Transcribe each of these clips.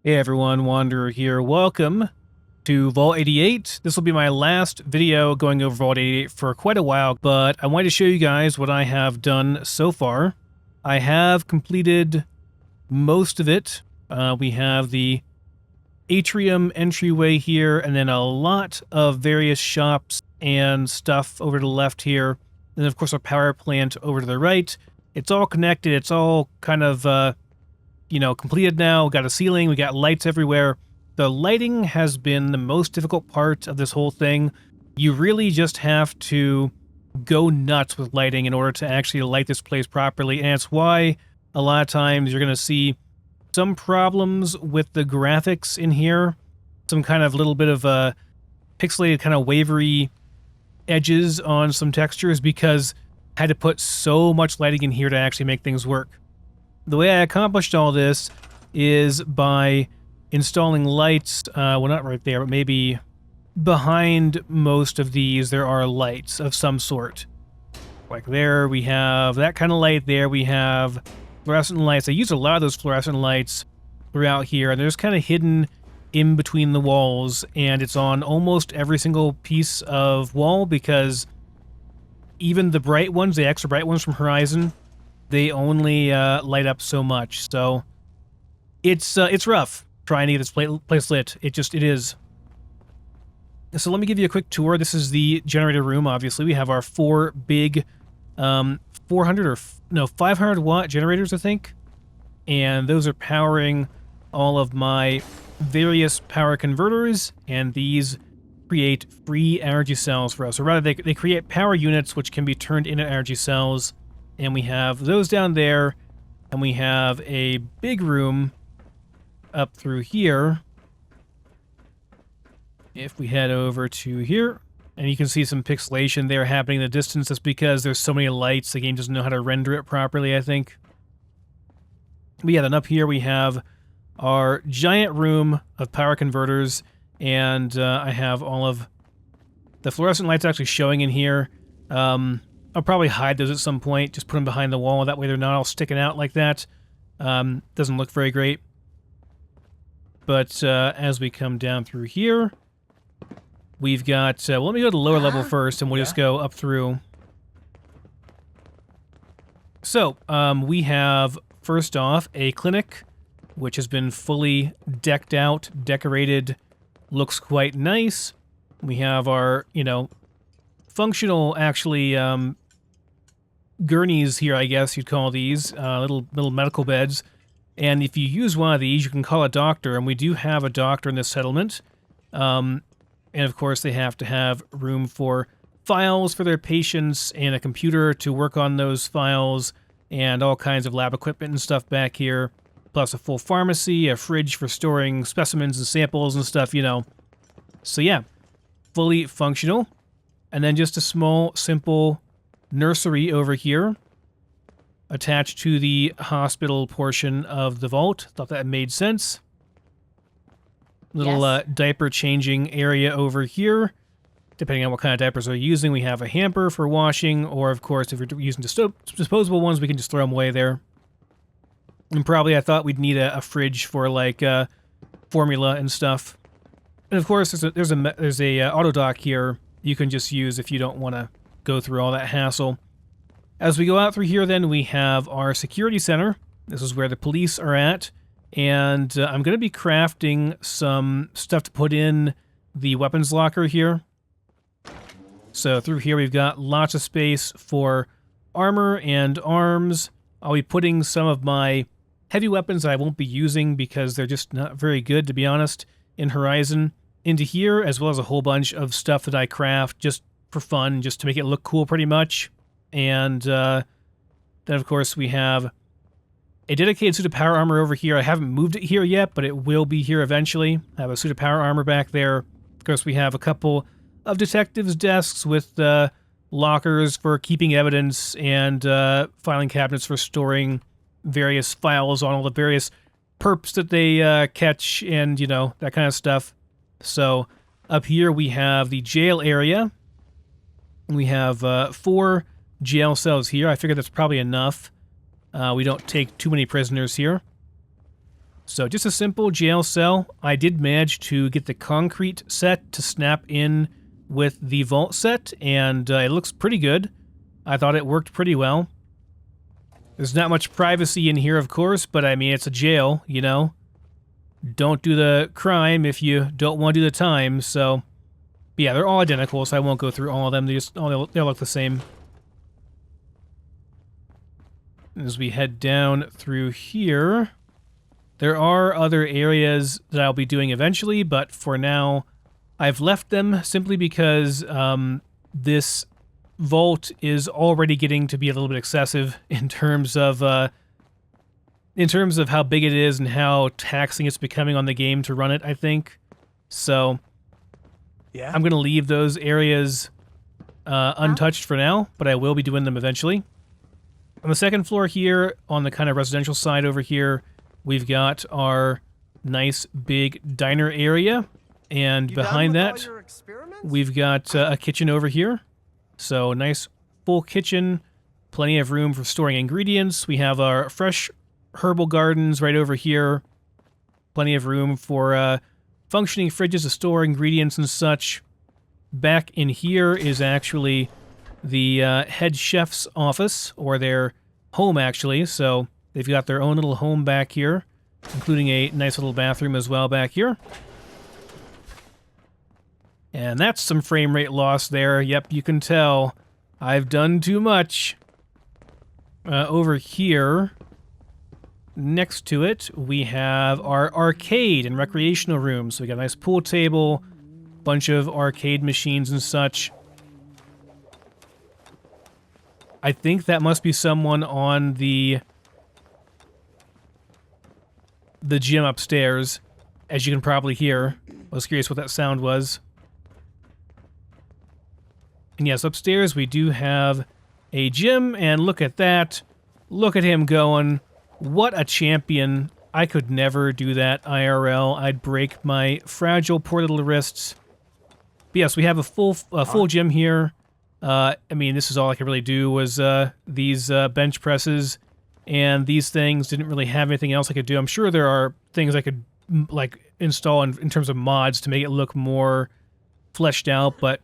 Hey everyone, Wanderer here. Welcome to Vault 88. This will be my last video going over Vault 88 for quite a while, but I wanted to show you guys what I have done so far. I have completed most of it. We have the atrium entryway here, and then a lot of various shops and stuff over to the left here. And then of course our power plant over to the right. It's all connected. It's all kind of completed now. We got a ceiling, we got lights everywhere. The lighting has been the most difficult part of this whole thing. You really just have to go nuts with lighting in order to actually light this place properly, and it's why a lot of times you're going to see some problems with the graphics in here. Some kind of little bit of pixelated kind of wavery edges on some textures because I had to put so much lighting in here to actually make things work. The way I accomplished all this is by installing lights, well not right there, but maybe behind most of these there are lights of some sort. Like there we have that kind of light, there we have fluorescent lights. I use a lot of those fluorescent lights throughout here, and they're just kind of hidden in between the walls, and it's on almost every single piece of wall because even the bright ones, the extra bright ones from Horizon, they only light up so much, so it's rough trying to get this place lit. It is. So let me give you a quick tour. This is the generator room. Obviously, we have our four big 500 watt generators, I think, and those are powering all of my various power converters, and these create free energy cells for us. Or rather, they create power units which can be turned into energy cells. And we have those down there, and we have a big room up through here. If we head over to here, and you can see some pixelation there happening in the distance. That's because there's so many lights, the game doesn't know how to render it properly, I think. But yeah, then up here we have our giant room of power converters, and I have all of the fluorescent lights actually showing in here. I'll probably hide those at some point, just put them behind the wall, that way they're not all sticking out like that. Doesn't look very great. But as we come down through here, we've got, well, let me go to the lower level first, and we'll just go up through. So, we have, first off, a clinic, which has been fully decked out, decorated, looks quite nice. We have our, functional, actually, gurneys here, I guess you'd call these, little medical beds. And if you use one of these, you can call a doctor, and we do have a doctor in this settlement. And of course, they have to have room for files for their patients and a computer to work on those files, and all kinds of lab equipment and stuff back here, plus a full pharmacy, a fridge for storing specimens and samples and stuff, So yeah, fully functional. And then just a small, simple nursery over here attached to the hospital portion of the vault. Thought that made sense. Little diaper changing area over here. Depending on what kind of diapers they're using, we have a hamper for washing, or of course, if you're using disposable ones, we can just throw them away there. And probably I thought we'd need a fridge for like formula and stuff. And of course, there's a auto dock here you can just use if you don't want to go through all that hassle. As we go out through here, then, we have our security center. This is where the police are at. And I'm going to be crafting some stuff to put in the weapons locker here. So through here, we've got lots of space for armor and arms. I'll be putting some of my heavy weapons that I won't be using because they're just not very good, to be honest, in Horizon, into here, as well as a whole bunch of stuff that I craft just for fun, just to make it look cool pretty much. And then, of course, we have a dedicated suit of power armor over here. I haven't moved it here yet, but it will be here eventually. I have a suit of power armor back there. Of course, we have a couple of detectives' desks with lockers for keeping evidence and filing cabinets for storing various files on all the various perps that they catch and, that kind of stuff. So up here we have the jail area. We have 4 jail cells here. I figured that's probably enough. We don't take too many prisoners here. So just a simple jail cell. I did manage to get the concrete set to snap in with the vault set, and it looks pretty good. I thought it worked pretty well. There's not much privacy in here, of course, but I mean, it's a jail, you know? Don't do the crime if you don't want to do the time, so... Yeah, they're all identical, so I won't go through all of them. They look the same. As we head down through here, there are other areas that I'll be doing eventually, but for now, I've left them simply because this vault is already getting to be a little bit excessive in terms of how big it is and how taxing it's becoming on the game to run it, I think. So... yeah. I'm going to leave those areas untouched for now, but I will be doing them eventually. On the second floor here, on the kind of residential side over here, we've got our nice big diner area. And behind that, we've got a kitchen over here. So nice full kitchen, plenty of room for storing ingredients. We have our fresh herbal gardens right over here. Plenty of room for... functioning fridges to store ingredients and such. Back in here is actually the head chef's office, or their home, actually. So they've got their own little home back here, including a nice little bathroom as well back here. And that's some frame rate loss there. Yep, you can tell. I've done too much. Over here... next to it, we have our arcade and recreational room. So we got a nice pool table, bunch of arcade machines and such. I think that must be someone on the gym upstairs, as you can probably hear. I was curious what that sound was. And yes, upstairs we do have a gym, and look at that. Look at him going. What a champion. I could never do that IRL. I'd break my fragile poor little wrists. But yes, we have a full gym here. I mean, this is all I could really do was these bench presses, and these things didn't really have anything else I could do. I'm sure there are things I could like install in terms of mods to make it look more fleshed out, but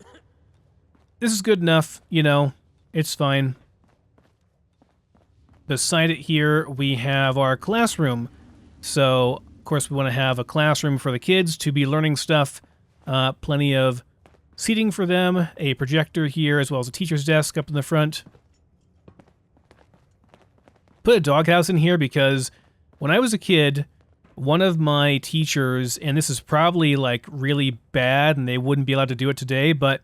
this is good enough, you know. It's fine. Beside it here, we have our classroom. So, of course, we want to have a classroom for the kids to be learning stuff. Plenty of seating for them, a projector here, as well as a teacher's desk up in the front. Put a doghouse in here because when I was a kid, one of my teachers, and this is probably like really bad and they wouldn't be allowed to do it today, but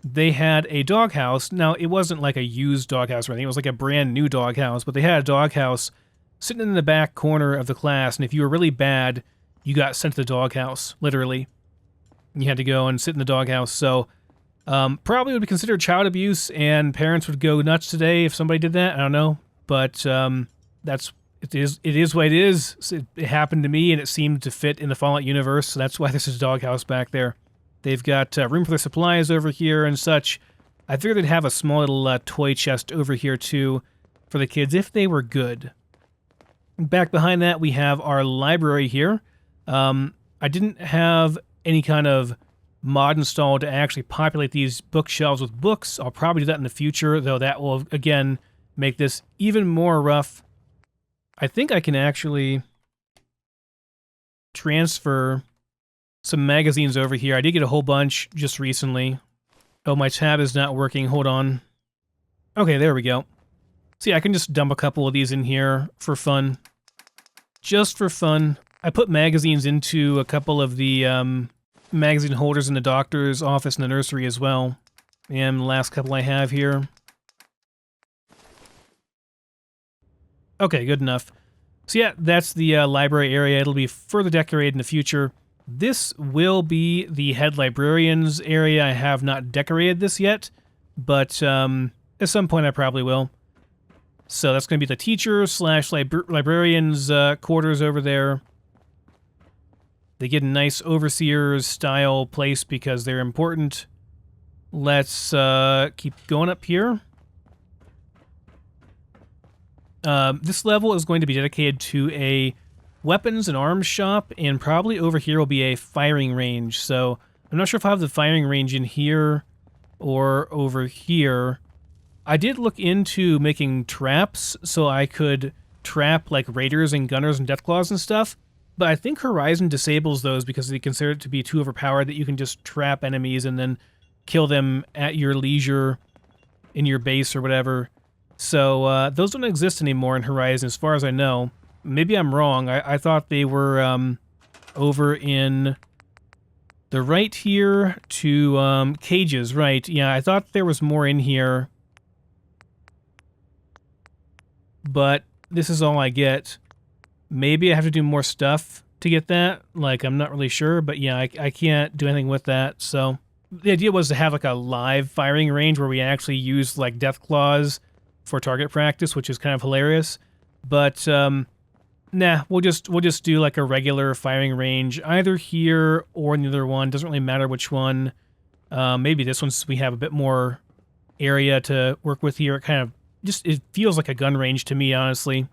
they had a doghouse. Now, it wasn't like a used doghouse or anything. It was like a brand new doghouse, but they had a doghouse sitting in the back corner of the class, and if you were really bad, you got sent to the doghouse, literally. You had to go and sit in the doghouse, so probably would be considered child abuse, and parents would go nuts today if somebody did that. I don't know, but it is what it is. It happened to me, and it seemed to fit in the Fallout universe, so that's why this is a doghouse back there. They've got room for their supplies over here and such. I figured they'd have a small little toy chest over here, too, for the kids, if they were good. Back behind that, we have our library here. I didn't have any kind of mod installed to actually populate these bookshelves with books. I'll probably do that in the future, though that will, again, make this even more rough. I think I can actually transfer some magazines over here. I did get a whole bunch just recently. Oh, my tab is not working. Hold on. Okay, there we go. See, I can just dump a couple of these in here for fun. Just for fun. I put magazines into a couple of the magazine holders in the doctor's office and the nursery as well. And the last couple I have here. Okay, good enough. So yeah, that's the library area. It'll be further decorated in the future. This will be the head librarian's area. I have not decorated this yet, but at some point I probably will. So that's going to be the teacher slash librarian's quarters over there. They get a nice overseer's style place because they're important. Let's keep going up here. This level is going to be dedicated to a weapons and arms shop, and probably over here will be a firing range. So I'm not sure if I have the firing range in here or over here. I did look into making traps so I could trap like raiders and gunners and deathclaws and stuff, but I think Horizon disables those because they consider it to be too overpowered that you can just trap enemies and then kill them at your leisure in your base or whatever. So those don't exist anymore in Horizon as far as I know. Maybe I'm wrong. I thought they were over in the right here to cages, right. Yeah, I thought there was more in here. But this is all I get. Maybe I have to do more stuff to get that. Like, I'm not really sure, but yeah, I can't do anything with that. So the idea was to have like a live firing range where we actually use like death claws for target practice, which is kind of hilarious. But nah, we'll just do like a regular firing range either here or in the other one. Doesn't really matter which one. Maybe this one, since we have a bit more area to work with here. It feels like a gun range to me, honestly.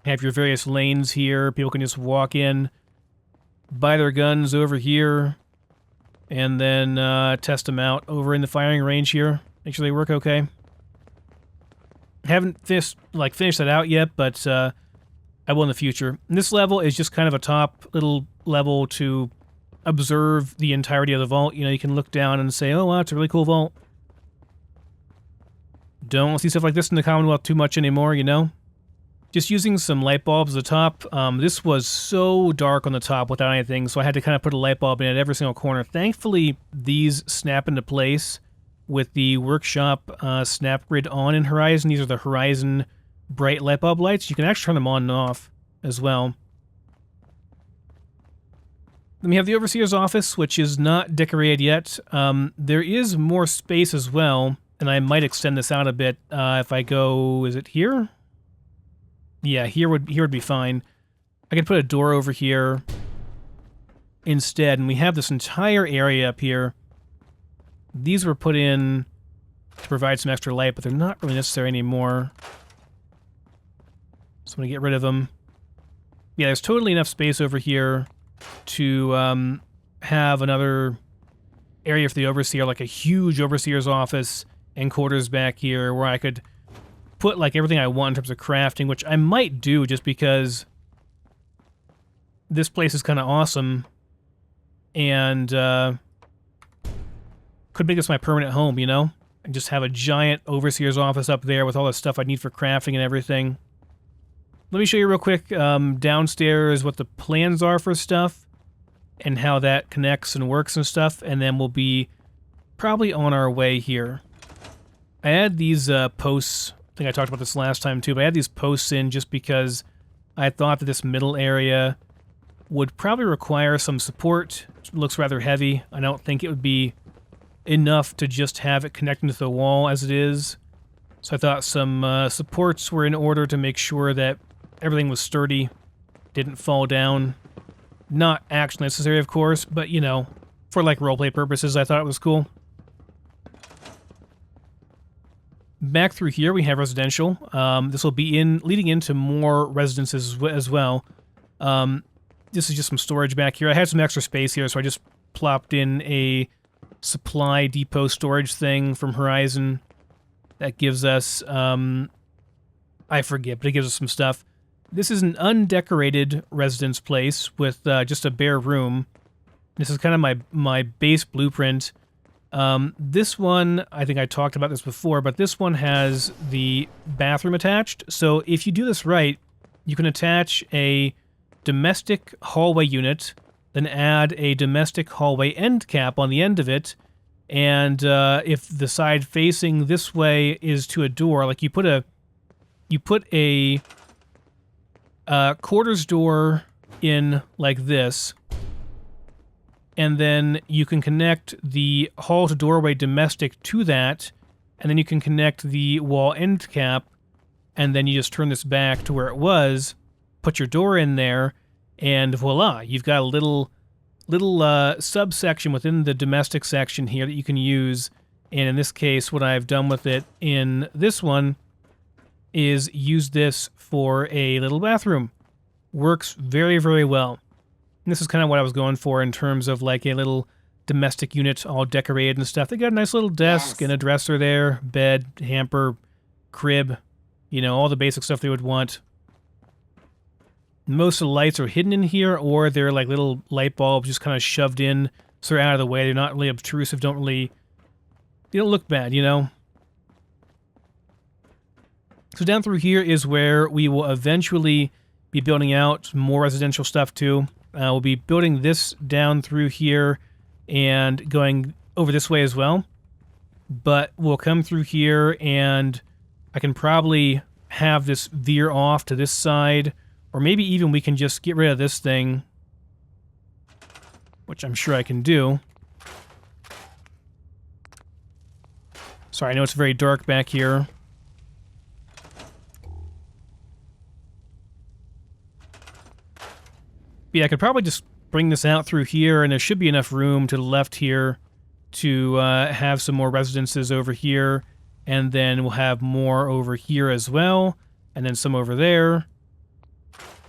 Have your various lanes here. People can just walk in, buy their guns over here, and then test them out over in the firing range here. Make sure they work okay. Haven't finished that out yet, but I will in the future. And this level is just kind of a top little level to observe the entirety of the vault. You know, you can look down and say, oh, wow, it's a really cool vault. Don't see stuff like this in the Commonwealth too much anymore, you know? Just using some light bulbs at the top. This was so dark on the top without anything, so I had to kind of put a light bulb in at every single corner. Thankfully, these snap into place with the workshop snap grid on in Horizon. These are the Horizon bright light bulb lights. You can actually turn them on and off as well. Then we have the Overseer's office, which is not decorated yet. There is more space as well. And I might extend this out a bit if I go... Is it here? Yeah, here would be fine. I could put a door over here instead, and we have this entire area up here. These were put in to provide some extra light, but they're not really necessary anymore. So I'm going to get rid of them. Yeah, there's totally enough space over here to have another area for the Overseer, like a huge Overseer's office and quarters back here where I could put like everything I want in terms of crafting, which I might do just because this place is kind of awesome and could make this my permanent home, you know? And just have a giant Overseer's office up there with all the stuff I need for crafting and everything. Let me show you real quick downstairs what the plans are for stuff and how that connects and works and stuff, and then we'll be probably on our way here. I had these posts, I think I talked about this last time too, but I had these posts in just because I thought that this middle area would probably require some support. It looks rather heavy. I don't think it would be enough to just have it connecting to the wall as it is. So I thought some supports were in order to make sure that everything was sturdy, didn't fall down. Not actually necessary, of course, but, you know, for like roleplay purposes, I thought it was cool. Back through here, we have residential. This will be leading into more residences as well. This is just some storage back here. I had some extra space here, so I just plopped in a supply depot storage thing from Horizon. That gives us, I forget, but it gives us some stuff. This is an undecorated residence place with just a bare room. This is kind of my base blueprint. This one, I think I talked about this before, but this one has the bathroom attached. So if you do this right, you can attach a domestic hallway unit, then add a domestic hallway end cap on the end of it. And if the side facing this way is to a door, like you put a quarters door in like this, and then you can connect the hall to doorway domestic to that, and then you can connect the wall end cap, and then you just turn this back to where it was, put your door in there, and voila, you've got a little subsection within the domestic section here that you can use. And in this case, what I've done with it in this one is use this for a little bathroom. works very, very well. And this is kind of what I was going for in terms of like a little domestic unit all decorated and stuff. They got a nice little desk and a dresser there, bed, hamper, crib, you know, all the basic stuff they would want. Most of the lights are hidden in here, or they're like little light bulbs just kind of shoved in so they're out of the way. They're not really obtrusive, they don't look bad, you know? So down through here is where we will eventually be building out more residential stuff too. We'll be building this down through here and going over this way as well. But we'll come through here and I can probably have this veer off to this side, or maybe even we can just get rid of this thing, which I'm sure I can do. Sorry, I know it's very dark back here. Yeah, I could probably just bring this out through here, and there should be enough room to the left here to have some more residences over here, and then we'll have more over here as well, and then some over there,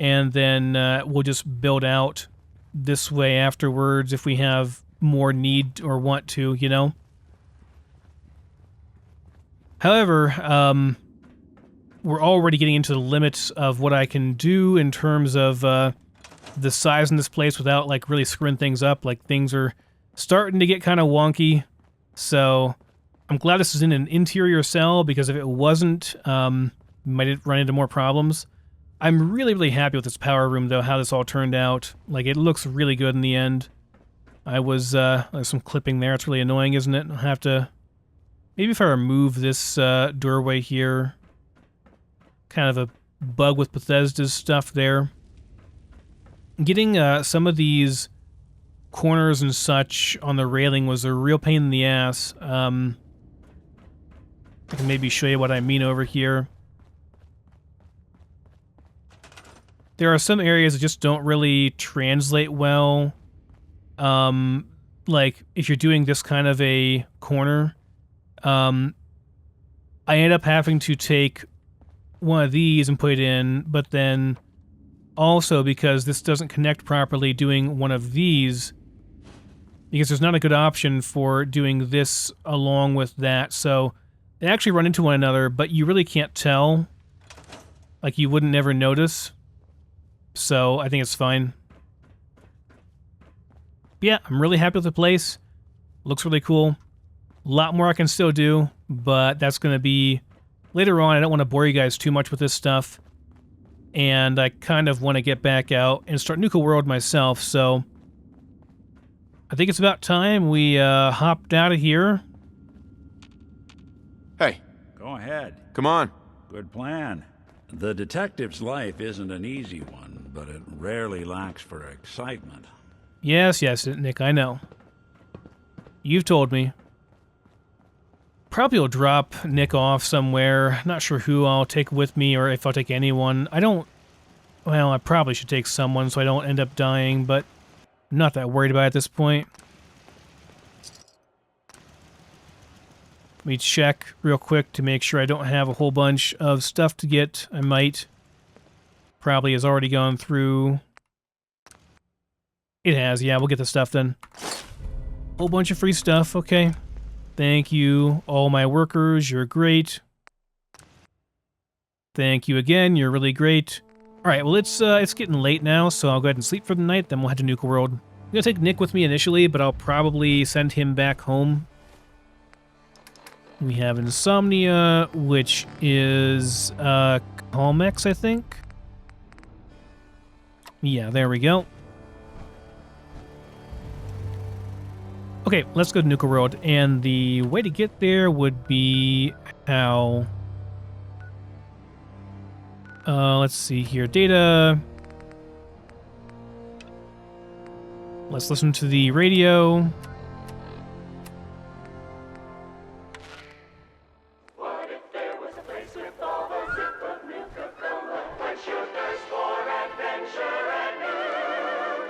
and then we'll just build out this way afterwards if we have more need or want to, you know? However, we're already getting into the limits of what I can do in terms of the size in this place without like really screwing things up. Like things are starting to get kind of wonky. So I'm glad this is in an interior cell, because if it wasn't, might run into more problems. I'm really, really happy with this power room though, how this all turned out. Like it looks really good in the end. There's some clipping there. It's really annoying, isn't it? I'll have to, maybe if I remove this doorway here, kind of a bug with Bethesda's stuff there. Getting some of these corners and such on the railing was a real pain in the ass. I can maybe show you what I mean over here. There are some areas that just don't really translate well. Like, if you're doing this kind of a corner, I end up having to take one of these and put it in, but then also because this doesn't connect properly, doing one of these, because there's not a good option for doing this along with that. So they actually run into one another, but you really can't tell. Like, you wouldn't never notice. So I think it's fine. Yeah, I'm really happy with the place. Looks really cool. A lot more I can still do, but that's going to be later on. I don't want to bore you guys too much with this stuff. And I kind of want to get back out and start Nuka-World myself, so I think it's about time we hopped out of here. Hey. Go ahead. Come on. Good plan. The detective's life isn't an easy one, but it rarely lacks for excitement. Yes, Nick, I know. You've told me. Probably will drop Nick off somewhere. Not sure who I'll take with me, or if I'll take anyone. Well, I probably should take someone so I don't end up dying, but I'm not that worried about it at this point. Let me check real quick to make sure I don't have a whole bunch of stuff to get. I might. Probably has already gone through. It has, yeah, we'll get the stuff then. Whole bunch of free stuff, okay. Thank you, all my workers, you're great. Thank you again, you're really great. Alright, well it's getting late now, so I'll go ahead and sleep for the night, then we'll head to Nuka-World. I'm gonna take Nick with me initially, but I'll probably send him back home. We have Insomnia, which is Calmex, I think. Yeah, there we go. Okay, let's go to Nuka-World, and the way to get there would be how... let's see here. Data. Let's listen to the radio. What if there was a place with all the zip of Nuka-Cola? Quench your thirst for adventure and Nuka-World.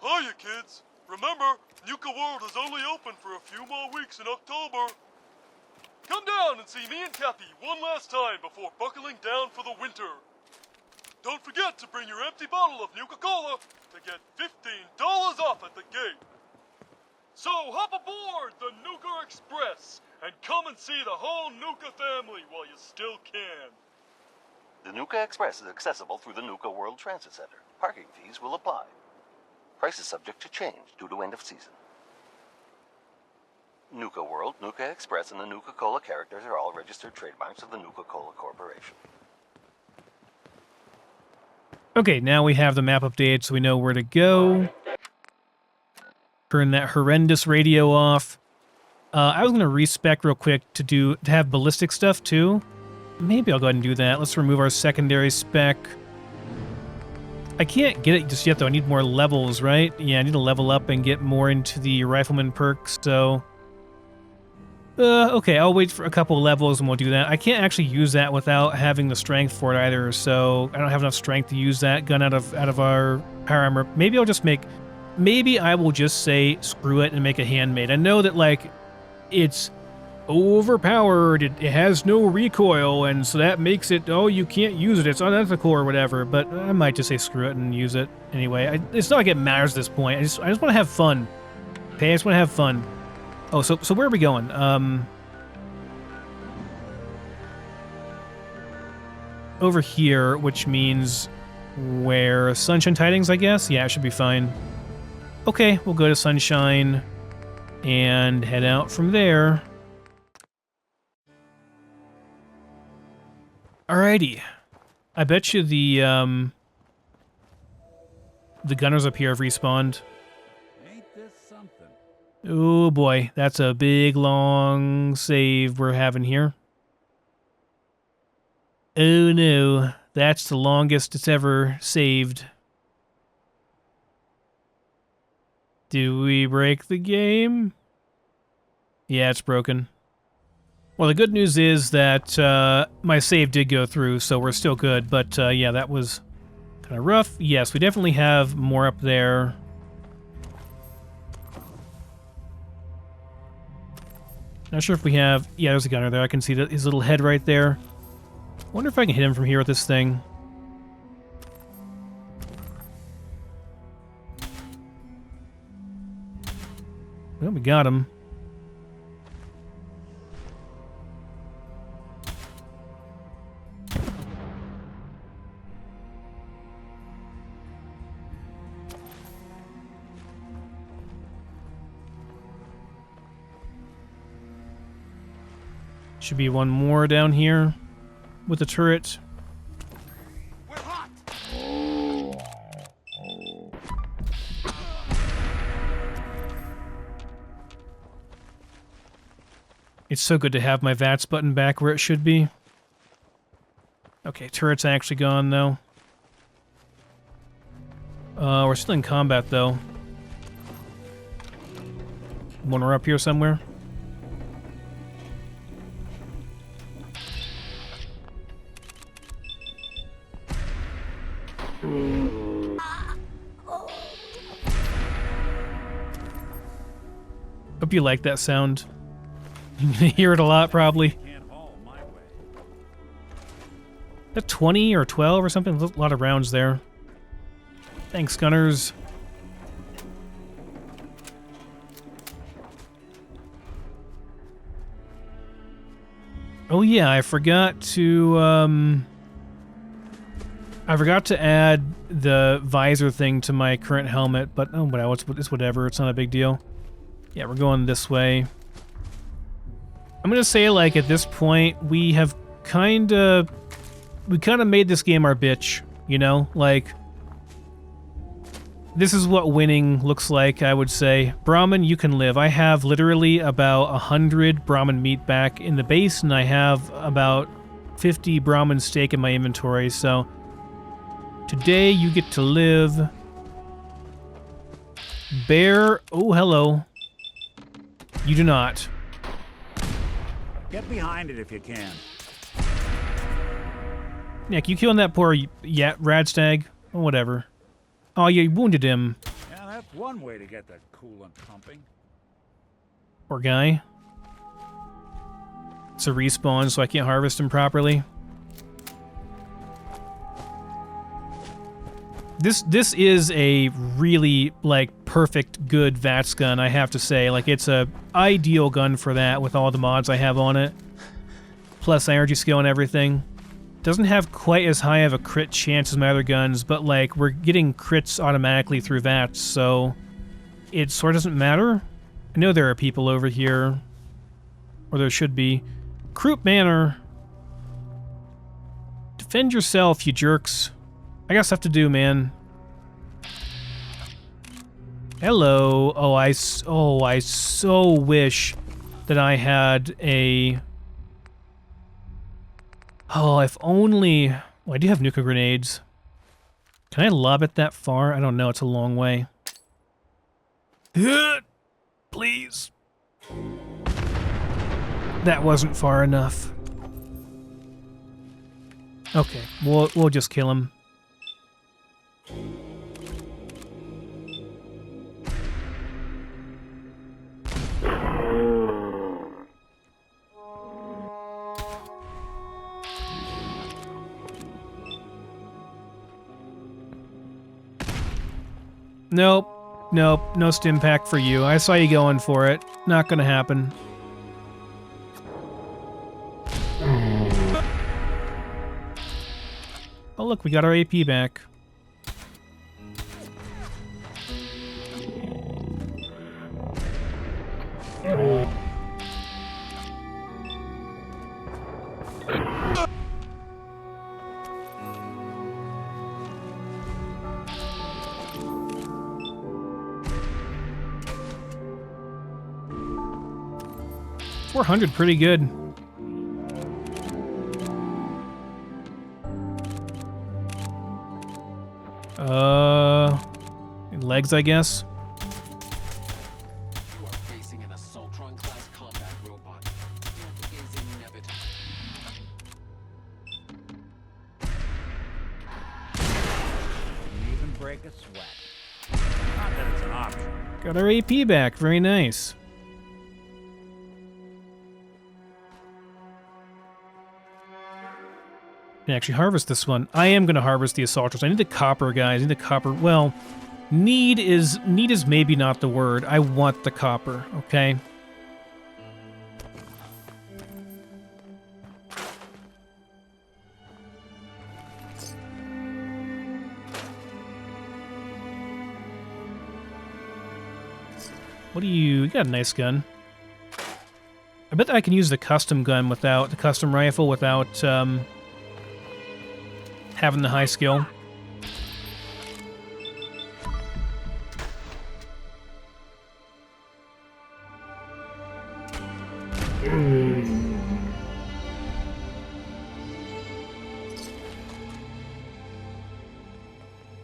Hiya, kids. Remember, Nuka-World is only open for a few more weeks in October. Come down and see me and Cappy one last time before buckling down for the winter. Don't forget to bring your empty bottle of Nuka-Cola to get $15 off at the gate. So hop aboard the Nuka Express and come and see the whole Nuka family while you still can. The Nuka Express is accessible through the Nuka-World Transit Center. Parking fees will apply. Prices subject to change due to end of season. Nuka-World, Nuka Express, and the Nuka-Cola characters are all registered trademarks of the Nuka-Cola Corporation. Okay, now we have the map updated so we know where to go. Turn that horrendous radio off. I was going to respec real quick to have ballistic stuff too. Maybe I'll go ahead and do that. Let's remove our secondary spec. I can't get it just yet though. I need more levels, right? Yeah, I need to level up and get more into the rifleman perks, so... okay, I'll wait for a couple levels and we'll do that. I can't actually use that without having the strength for it either, so I don't have enough strength to use that gun out of our power armor. Maybe I'll just make... Maybe I will just say screw it and make a handmade. I know that, like, it's overpowered, it has no recoil, and so that makes it, oh, you can't use it, it's unethical or whatever, but I might just say screw it and use it anyway. It's not like it matters at this point. I just want to have fun. Okay, I just want to have fun. Oh, so where are we going? Over here, which means where Sunshine Tidings, I guess? Yeah, it should be fine. Okay, we'll go to Sunshine and head out from there. Alrighty. I bet you the gunners up here have respawned. Ain't this something? Oh boy, that's a big long save we're having here. Oh no, that's the longest it's ever saved. Do we break the game? Yeah, it's broken. Well, the good news is that my save did go through, so we're still good. But yeah, that was kind of rough. Yes, we definitely have more up there. Not sure if we have... Yeah, there's a gunner there. I can see his little head right there. Wonder if I can hit him from here with this thing. Well, we got him. Should be one more down here with the turret. We're hot! It's so good to have my VATS button back where it should be. Okay, turret's actually gone, though. We're still in combat, though. One more up here somewhere. Hope you like that sound. You're gonna hear it a lot, probably. Can't haul my way. Is that 20 or 12 or something? A lot of rounds there. Thanks, gunners. Oh yeah, I forgot to add the visor thing to my current helmet, but oh well, it's whatever. It's not a big deal. Yeah, we're going this way. I'm gonna say, like, at this point, we kind of made this game our bitch, you know? Like, this is what winning looks like, I would say. Brahmin, you can live. I have literally about 100 Brahmin meat back in the base, and I have about 50 Brahmin steak in my inventory, so today you get to live. Bear, oh hello. You do not. Get behind it if you can. Nick, you killing that poor Radstag? Or whatever. Oh, you wounded him. Yeah, that's one way to get the coolant pumping. Poor guy. It's a respawn, so I can't harvest them properly. This is a really, like, perfect, good VATS gun, I have to say. Like, it's a ideal gun for that with all the mods I have on it. Plus energy skill and everything. Doesn't have quite as high of a crit chance as my other guns, but, like, we're getting crits automatically through VATS, so it sort of doesn't matter. I know there are people over here, or there should be. Croup Manor. Defend yourself, you jerks. I got stuff to do, man. Hello. Oh, I so wish that I had a... Oh, if only... Oh, I do have Nuka grenades. Can I lob it that far? I don't know. It's a long way. Please. That wasn't far enough. Okay, we'll just kill him. Nope. Nope. No stim pack for you. I saw you going for it. Not gonna happen. Oh look, we got our AP back. $400, pretty good. Legs, I guess. You are facing an Assaultron-class combat robot. Death is inevitable. You even break a sweat. Not that it's an option. Got our AP back. Very nice. Can actually harvest this one. I am going to harvest the Assaulters. I need the copper, guys. I need the copper. Well, need is maybe not the word. I want the copper, okay? What do you got a nice gun. I bet I can use the custom gun without, the custom rifle without, having the high skill.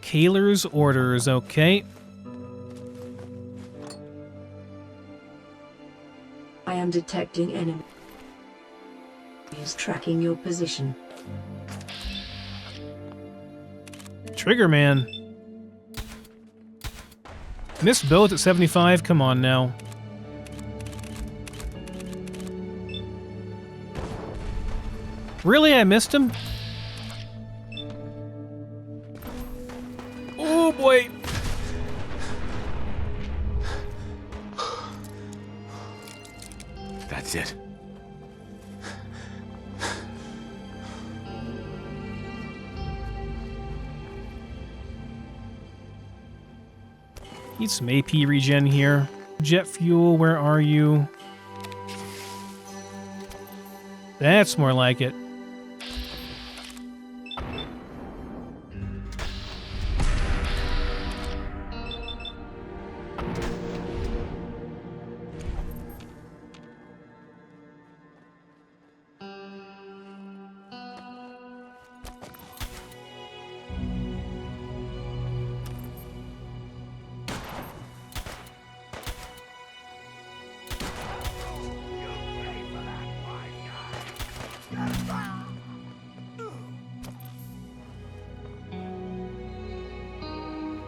Kaler's orders, okay. I am detecting enemies tracking your position. Trigger man. Missed both at 75, come on now. Really, I missed him? Oh boy. That's it. Need some AP regen here. Jet fuel, where are you? That's more like it.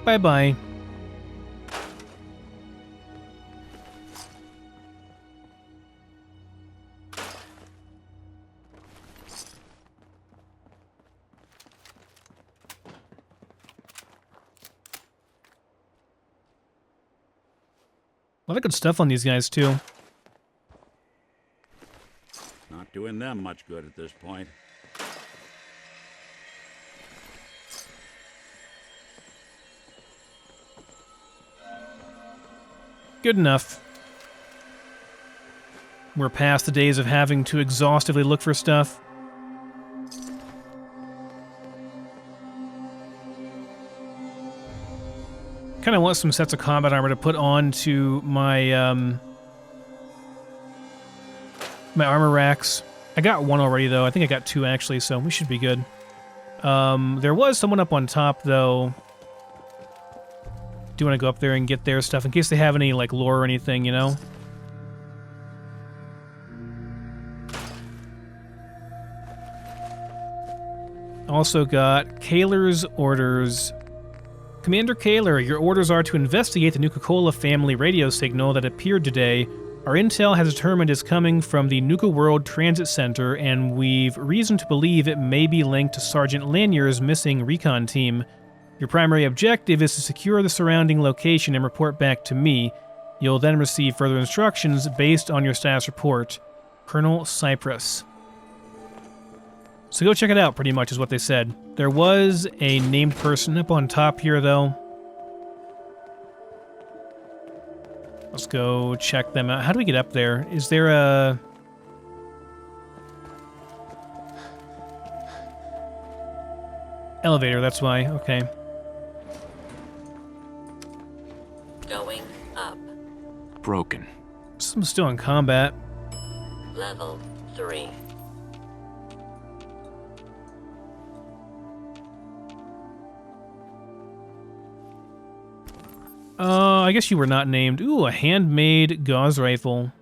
Bye-bye. lot of good stuff on these guys, too. Not doing them much good at this point. Good enough. We're past the days of having to exhaustively look for stuff. Kind of want some sets of combat armor to put on to my my armor racks. I got one already though. I think I got two actually, so we should be good. There was someone up on top though. Do want to go up there and get their stuff in case they have any like lore or anything, you know? Also got Kaler's orders. Commander Kaler, your orders are to investigate the Nuka-Cola family radio signal that appeared today. Our intel has determined it's coming from the Nuka-World Transit Center, and we've reason to believe it may be linked to Sergeant Lanier's missing recon team. Your primary objective is to secure the surrounding location and report back to me. You'll then receive further instructions based on your status report. Colonel Cypress. So go check it out, pretty much, is what they said. There was a named person up on top here, though. Let's go check them out. How do we get up there? Is there a... elevator, that's why. Okay. Going up. Broken. I'm still in combat. Level 3. I guess you were not named. Ooh, a handmade gauze rifle.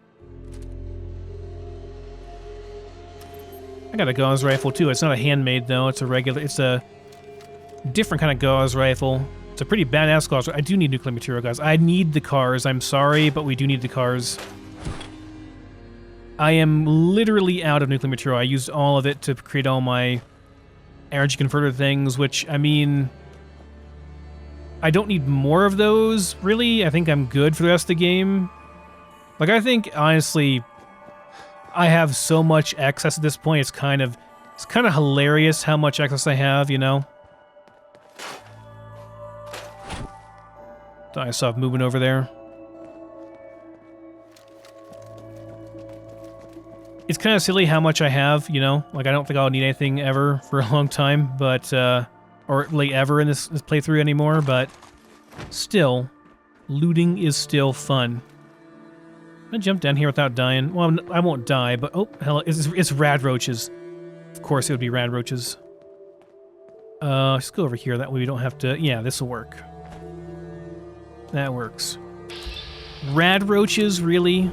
I got a gauze rifle too. It's not a handmade though. It's a regular. It's a different kind of gauze rifle. It's a pretty badass gauze. I do need nuclear material, guys. I need the cars. I'm sorry, but we do need the cars. I am literally out of nuclear material. I used all of it to create all my energy converter things, which, I mean, I don't need more of those, really. I think I'm good for the rest of the game. Like, I think, honestly, I have so much excess at this point. It's kind of hilarious how much excess I have, you know? I saw it moving over there. It's kind of silly how much I have, you know? Like, I don't think I'll need anything ever for a long time, but, or like ever in this playthrough anymore, but still, looting is still fun. I'm gonna jump down here without dying. Well, I won't die, but oh, hell, it's rad roaches. Of course it would be rad roaches. Let's go over here, that way we don't have to, yeah, this'll work. That works. Rad roaches, really?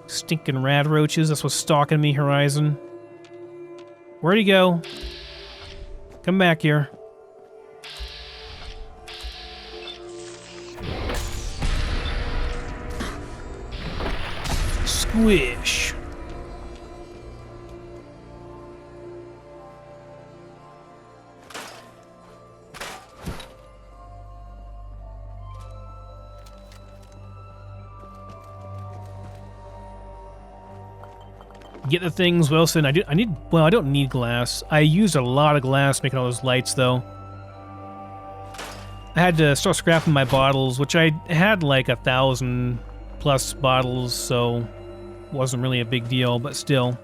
Stinking rad roaches, that's what's stalking me, Horizon. Where'd he go? Come back here. Squish. Get the things, Wilson. I don't need glass. I used a lot of glass making all those lights, though. I had to start scrapping my bottles, which I had like 1,000+ bottles, so wasn't really a big deal, but still.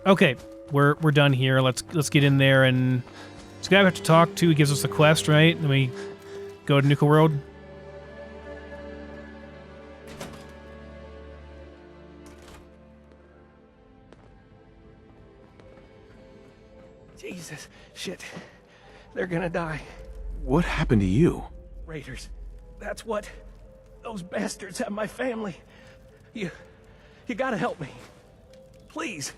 Okay, we're done here. Let's get in there, and this guy we have to talk to gives us a quest, right? Then we go to Nuka-World. Jesus, shit. They're gonna die. What happened to you? Raiders. That's what. Those bastards have my family. You gotta help me. Please.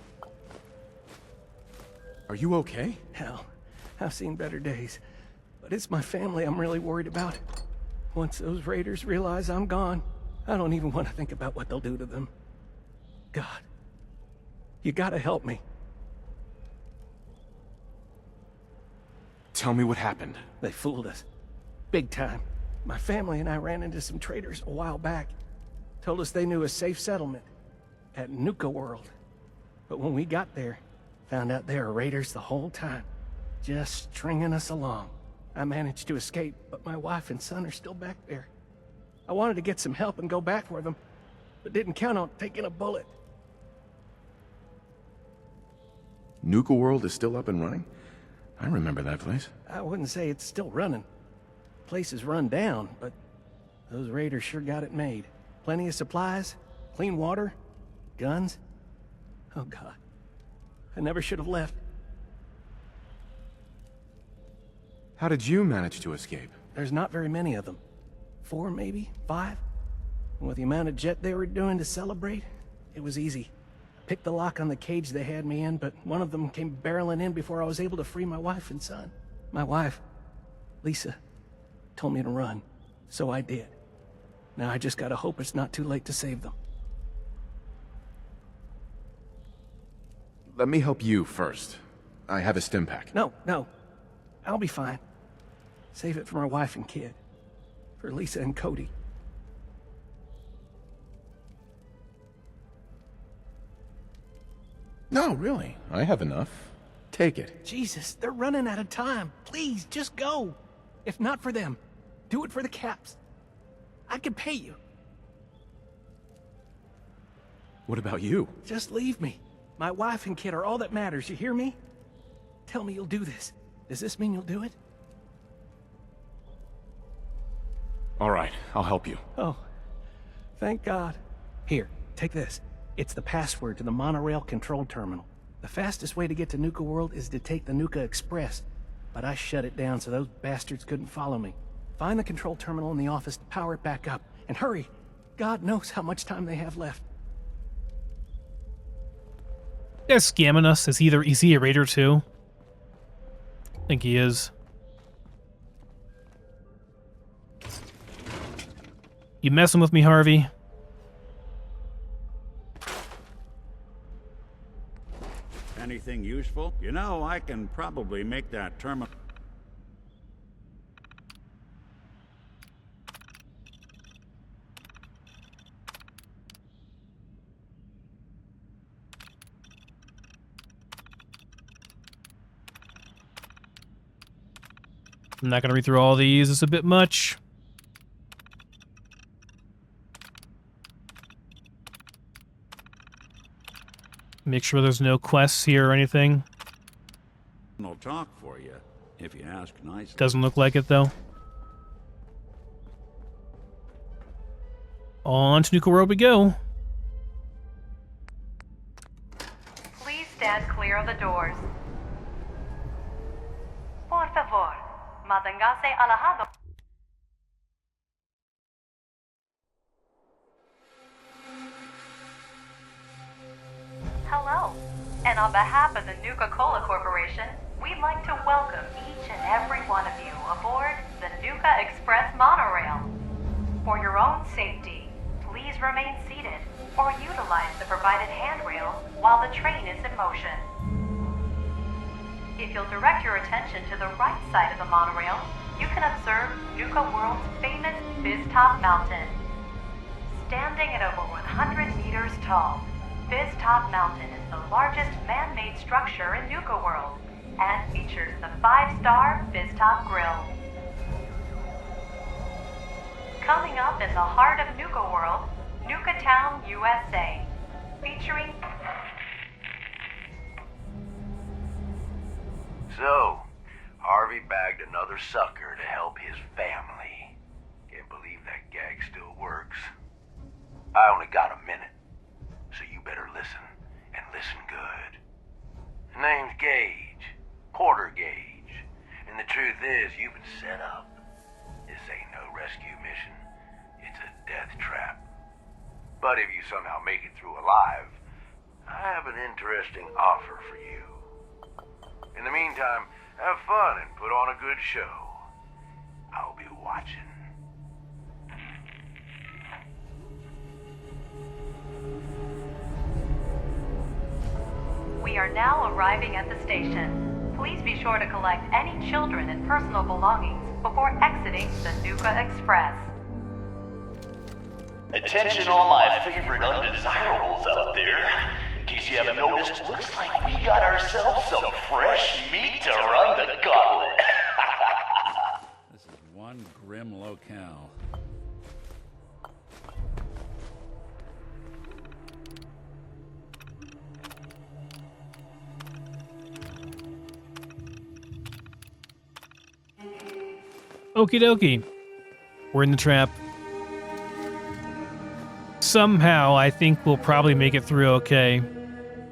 Are you okay? Hell, I've seen better days. But it's my family I'm really worried about. Once those raiders realize I'm gone, I don't even want to think about what they'll do to them. God, you gotta help me. Tell me what happened. They fooled us. Big time. My family and I ran into some traders a while back. Told us they knew a safe settlement at Nuka-World. But when we got there, found out they were raiders the whole time, just stringing us along. I managed to escape, but my wife and son are still back there. I wanted to get some help and go back for them, but didn't count on taking a bullet. Nuka-World is still up and running? I remember that place. I wouldn't say it's still running. The place is run down, but those raiders sure got it made. Plenty of supplies, clean water, guns. Oh God, I never should have left. How did you manage to escape? There's not very many of them. 4, maybe 5. And with the amount of jet they were doing to celebrate, it was easy. I picked the lock on the cage they had me in, but one of them came barreling in before I was able to free my wife and son. My wife, Lisa, told me to run, so I did. Now I just gotta hope it's not too late to save them. Let me help you first. I have a stim pack. No, I'll be fine. Save it for my wife and kid. For Lisa and Cody. No, really. I have enough. Take it. Jesus, they're running out of time. Please, just go. If not for them, do it for the Caps. I could pay you. What about you? Just leave me. My wife and kid are all that matters, you hear me? Tell me you'll do this. Does this mean you'll do it? All right, I'll help you. Oh, thank God. Here, take this. It's the password to the monorail control terminal. The fastest way to get to Nuka-World is to take the Nuka Express, but I shut it down so those bastards couldn't follow me. Find the control terminal in the office to power it back up, and hurry. God knows how much time they have left. They're scamming us. Is he a raider too? I think he is. You messing with me, Harvey? Anything useful? You know, I can probably make that terminal. I'm not going to read through all these. It's a bit much. Make sure there's no quests here or anything. No talk for you, if you ask nicely. Doesn't look like it, though. On to Nuka-World we go. Please stand clear of the doors. Por favor, manténgase alejado. Hello, and on behalf of the Nuka-Cola Corporation, we'd like to welcome each and every one of you aboard the Nuka Express monorail. For your own safety, please remain seated or utilize the provided handrails while the train is in motion. If you'll direct your attention to the right side of the monorail, you can observe Nuka-World's famous Fizz-Top Mountain. Standing at over 100 meters tall, Fizz-Top Mountain is the largest man-made structure in Nuka-World and features the 5-star Fizz-Top Grill. Coming up in the heart of Nuka-World, Nuka Town, USA, featuring... So, Harvey bagged another sucker to help his family. Can't believe that gag still works. I only got a minute, so you better listen, and listen good. The name's Gage, Porter Gage, and the truth is you've been set up. This ain't no rescue mission, it's a death trap. But if you somehow make it through alive, I have an interesting offer for you. In the meantime, have fun and put on a good show. I'll be watching. We are now arriving at the station. Please be sure to collect any children and personal belongings before exiting the Nuka Express. Attention all my favorite undesirables out there. In case you haven't noticed, looks like we got ourselves some fresh meat to run the gauntlet. This is one grim locale. Okie dokie. We're in the trap. Somehow, I think we'll probably make it through okay.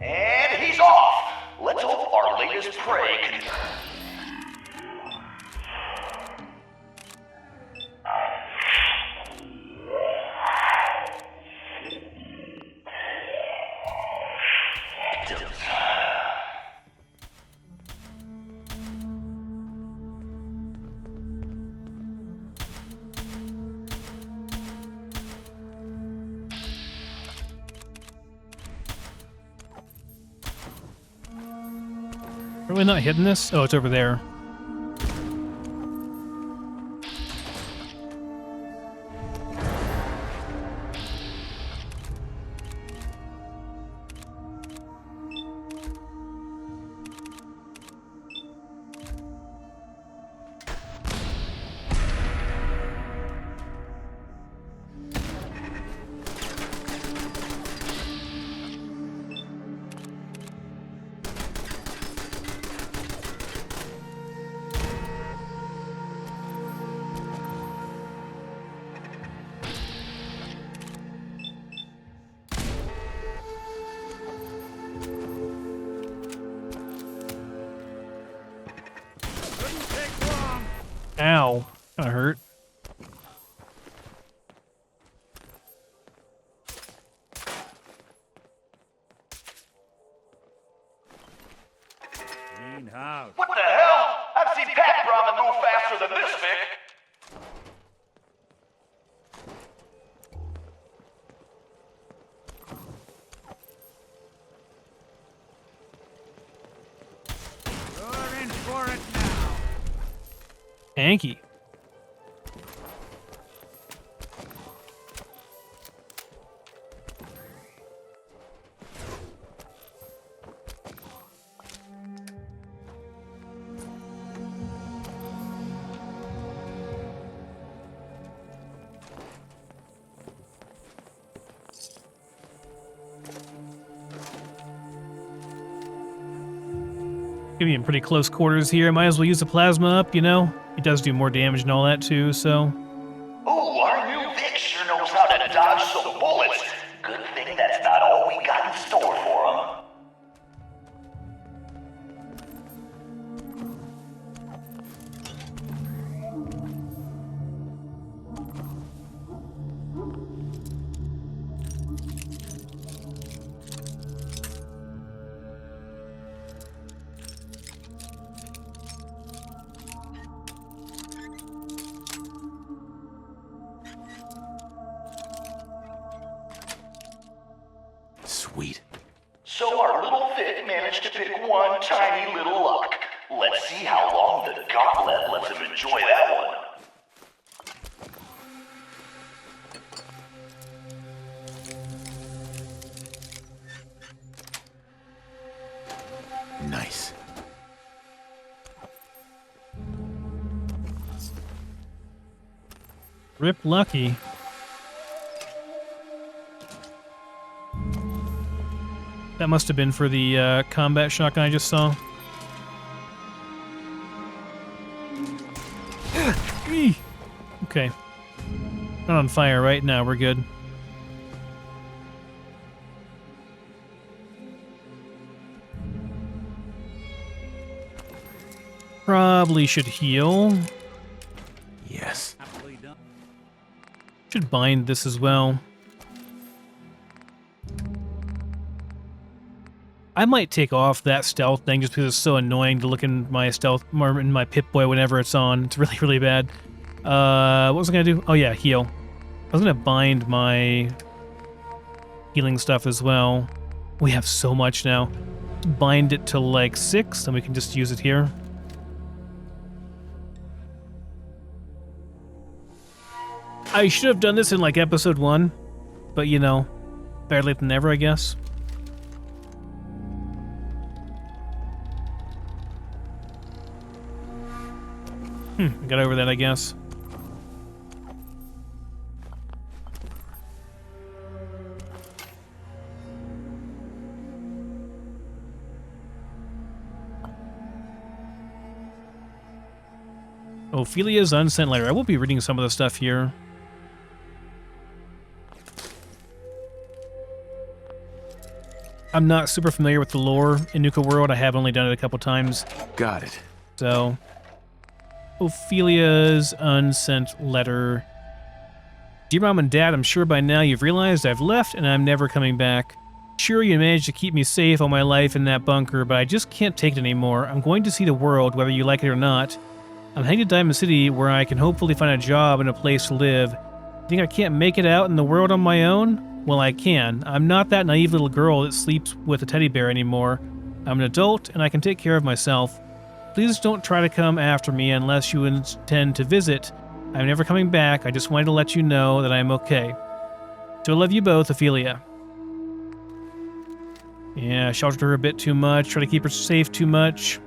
And he's off! Let's hope our latest prey can... Are we not hitting this? Oh, it's over there. Ow. Kinda hurt. Greenhouse. What the hell? I've seen Pat Brahman move faster than this, Vic. You're in for it now. Hanky. Gonna be in pretty close quarters here. Might as well use the plasma up, you know? It does do more damage and all that too, so... Ooh, our new Vic sure knows how to dodge some bullets. Good thing that's not all we got in store for him. Sweet. So our little Vic managed to pick one tiny little luck. Let's see how long the gauntlet lets him enjoy that one. Nice. Rip Lucky. That must have been for the combat shotgun I just saw. Okay. Not on fire right now, we're good. Probably should heal. Yes. Should bind this as well. I might take off that stealth thing just because it's so annoying to look in my stealth, or in my Pip-Boy whenever it's on. It's really, really bad. What was I going to do? Oh yeah, heal. I was going to bind my healing stuff as well. We have so much now. Bind it to like 6, and we can just use it here. I should have done this in like episode 1, but you know, better late than never, I guess. Got over that, I guess. Ophelia's unsent letter. I will be reading some of the stuff here. I'm not super familiar with the lore in Nuka-World. I have only done it a couple times. Got it. So, Ophelia's unsent letter. Dear Mom and Dad, I'm sure by now you've realized I've left and I'm never coming back. Sure, you managed to keep me safe all my life in that bunker, but I just can't take it anymore. I'm going to see the world, whether you like it or not. I'm heading to Diamond City, where I can hopefully find a job and a place to live. Think I can't make it out in the world on my own? Well, I can. I'm not that naive little girl that sleeps with a teddy bear anymore. I'm an adult, and I can take care of myself. Please don't try to come after me unless you intend to visit. I'm never coming back. I just wanted to let you know that I'm okay. So I love you both, Ophelia. Yeah, sheltered her a bit too much. Try to keep her safe too much.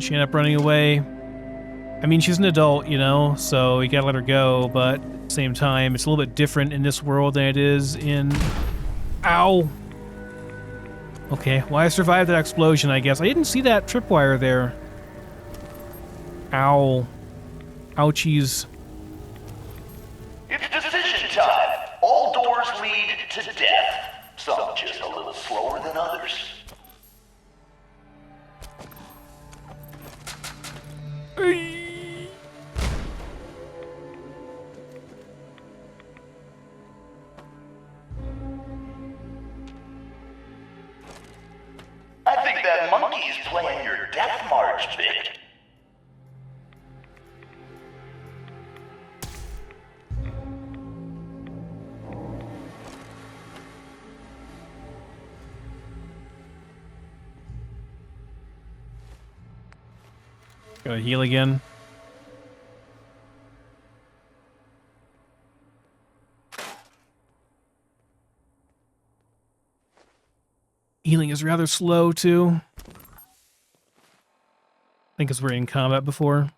She ended up running away. I mean, she's an adult, you know, so you gotta let her go, but at the same time, it's a little bit different in this world than it is in... Ow! Okay, well, I survived that explosion, I guess. I didn't see that tripwire there. Ow. Ouchies. It's decision time. All doors lead to death. Some just a little slower than others. I think that monkey's playing your death march, Vic. Gotta heal again. Healing is rather slow, too. I think because we're in combat before.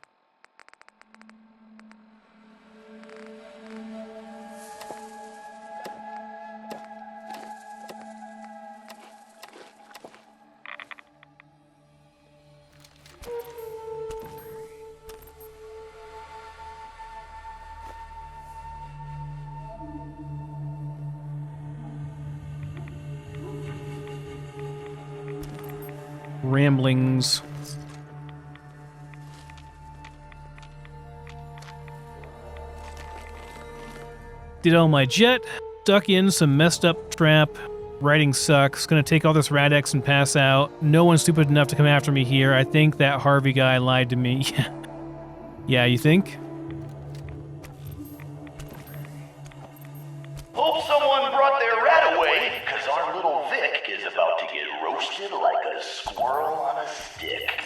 Ramblings. Did all my jet, stuck in some messed up trap. Writing sucks. Gonna take all this Radex and pass out. No one's stupid enough to come after me here. I think that Harvey guy lied to me. Yeah, you think? Hope someone brought their rat away, because our little Vic is about to get roasted like a squirrel on a stick.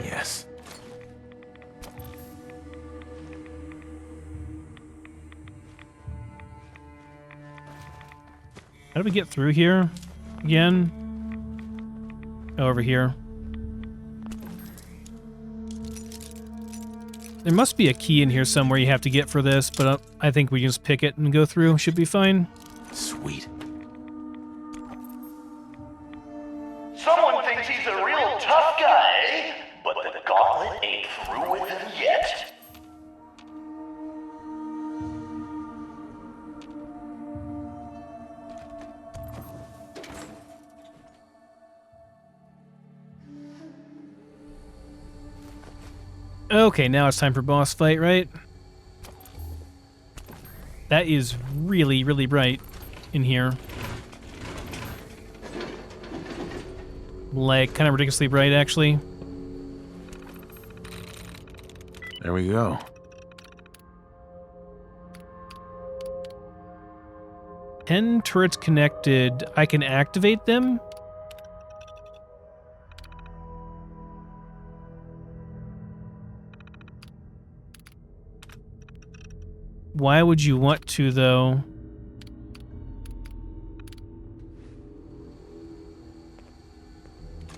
Yes. How do we get through here again? Over here. There must be a key in here somewhere you have to get for this, but I think we just pick it and go through. Should be fine. Sweet. Someone thinks he's a real tough guy, but the gauntlet ain't through with him yet. Okay, now it's time for boss fight, right? That is really, really bright in here. Like, kind of ridiculously bright, actually. There we go. 10 turrets connected. I can activate them? Why would you want to, though?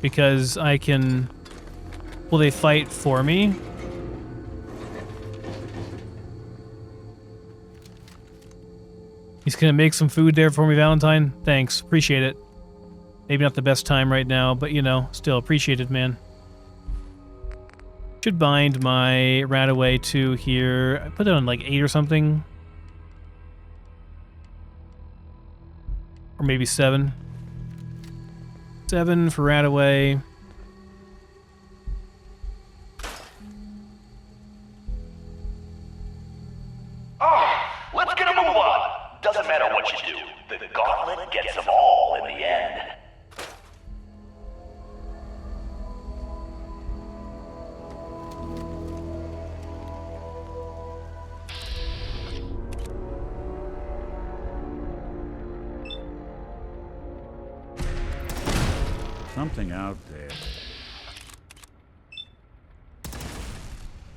Because I can... Will they fight for me? He's gonna make some food there for me, Valentine. Thanks. Appreciate it. Maybe not the best time right now, but you know, still appreciate it, man. Should bind my Radaway to here. I put it on like 8 or something. Or maybe 7. 7 for Radaway. Let's get a move on. Doesn't matter what you do. The gauntlet gets them all in the end. Something out there.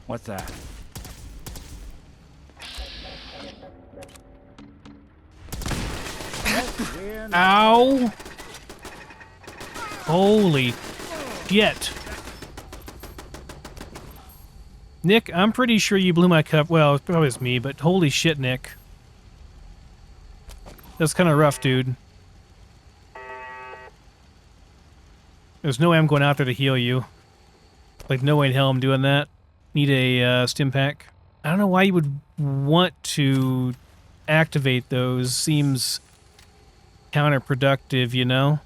What's that? Ow! Holy shit. Nick, I'm pretty sure you blew my cup. Well, it probably was me, but holy shit, Nick. That's kind of rough, dude. There's no way I'm going out there to heal you. Like, no way in hell I'm doing that. Need a stim pack. I don't know why you would want to activate those. Seems counterproductive, you know?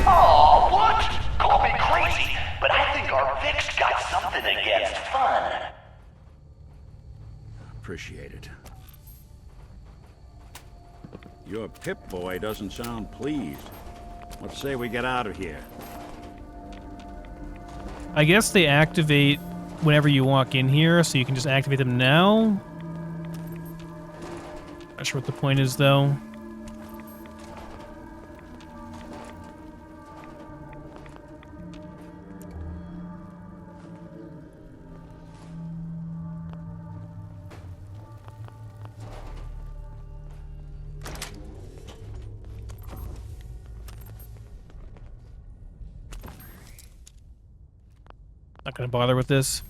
Oh, what? Call me crazy, but I think our Vic's got something against fun. Appreciate it. Your Pip-Boy doesn't sound pleased. Let's say we get out of here. I guess they activate whenever you walk in here, so you can just activate them now. Not sure what the point is, though. Not gonna bother with this.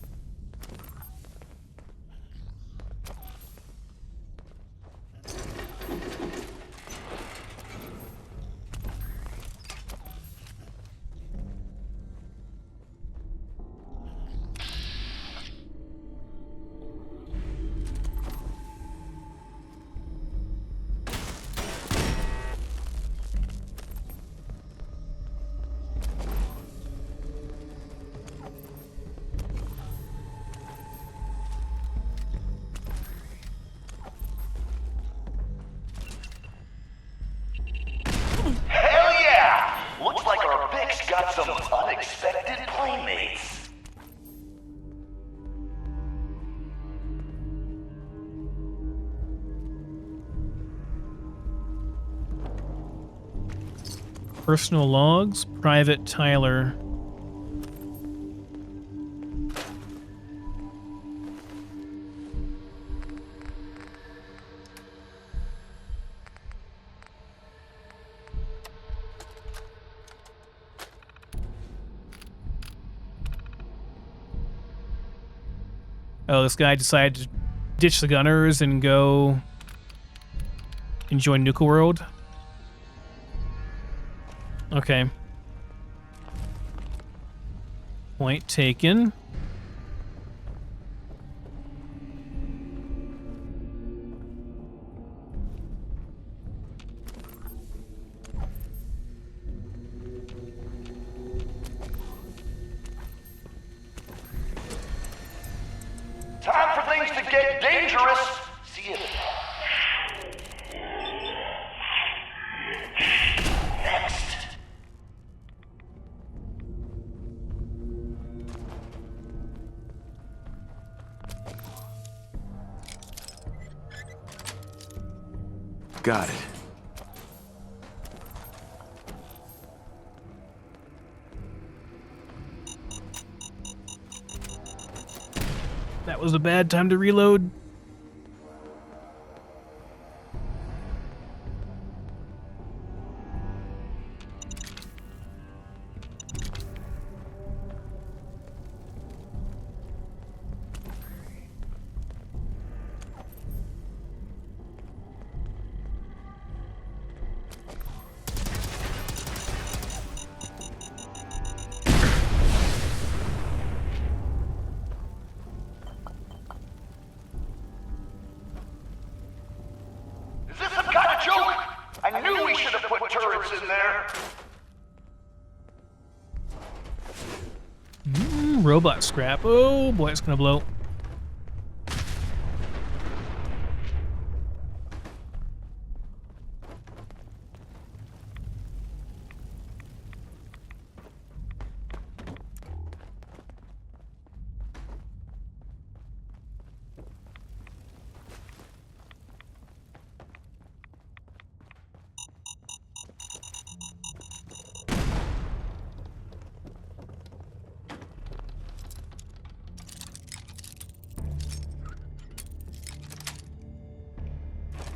Hell yeah! Looks like our Vic's got some unexpected playmates. Personal logs, Private Tyler. Oh, this guy decided to ditch the gunners and go and join Nuka-World. Okay. Point taken. Time for things to get dangerous. See you. Next. Got it. That was a bad time to reload. Is this some kind of joke? I knew we should have put turrets in there. Robot scrap. Oh boy, it's gonna blow.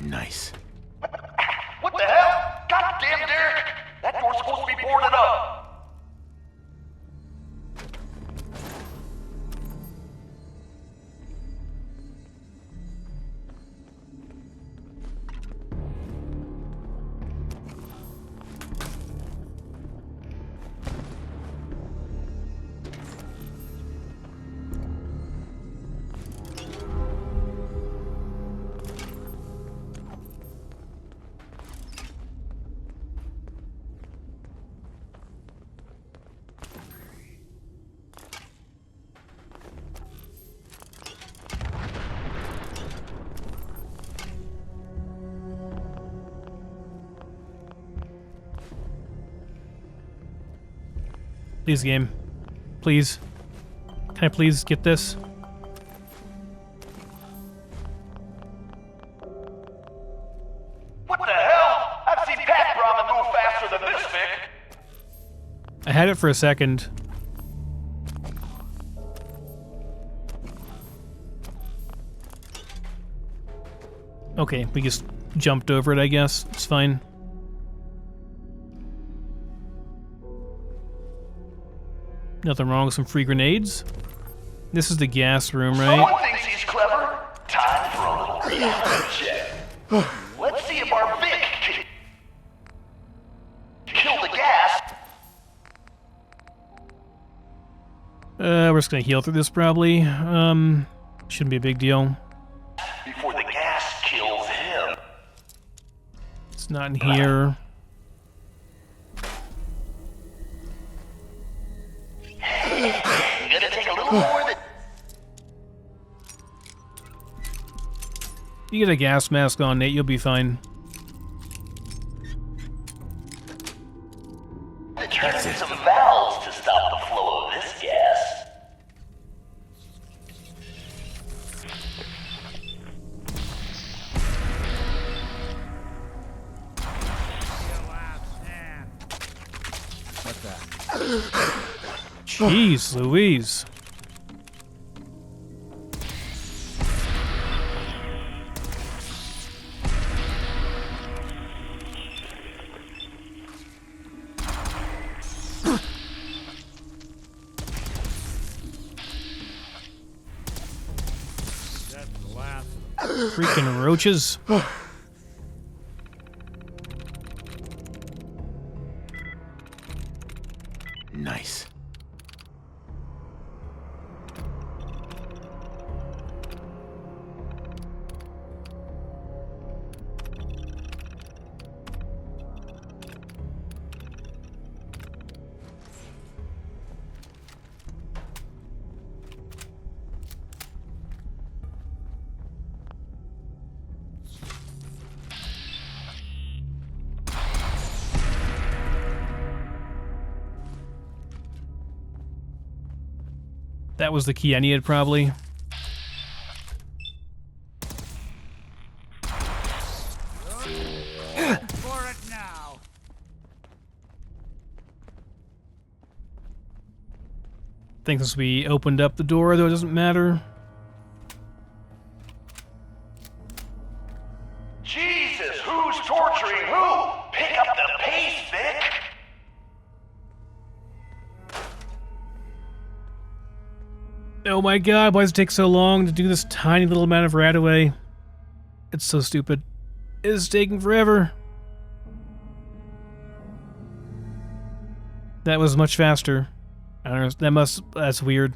Nice. What the hell? Goddamn Derek! That door's supposed to be boarded up. Please, game. Please. Can I please get this? What the hell? I've seen Pat Brahman move faster than this, Vic. I had it for a second. Okay, we just jumped over it, I guess. It's fine. Nothing wrong with some free grenades. This is the gas room, right? Someone thinks he's clever. Time for a little reality check. Let's see if our Vic can kill the gas. We're just gonna heal through this probably. Shouldn't be a big deal. Before the gas kills him. It's not in here. Gonna take a little more than... You get a gas mask on, Nate, you'll be fine. Turn some valves to stop the flow of this gas. What's that? Jeez Louise. Freaking roaches. Nice. That was the key I needed, probably. think since we opened up the door, though, it doesn't matter. Jesus, who's torturing who? Pick up the pace, Vic! Oh my god, why does it take so long to do this tiny little amount of RadAway? It's so stupid. It's taking forever. That was much faster. I don't know, that's weird.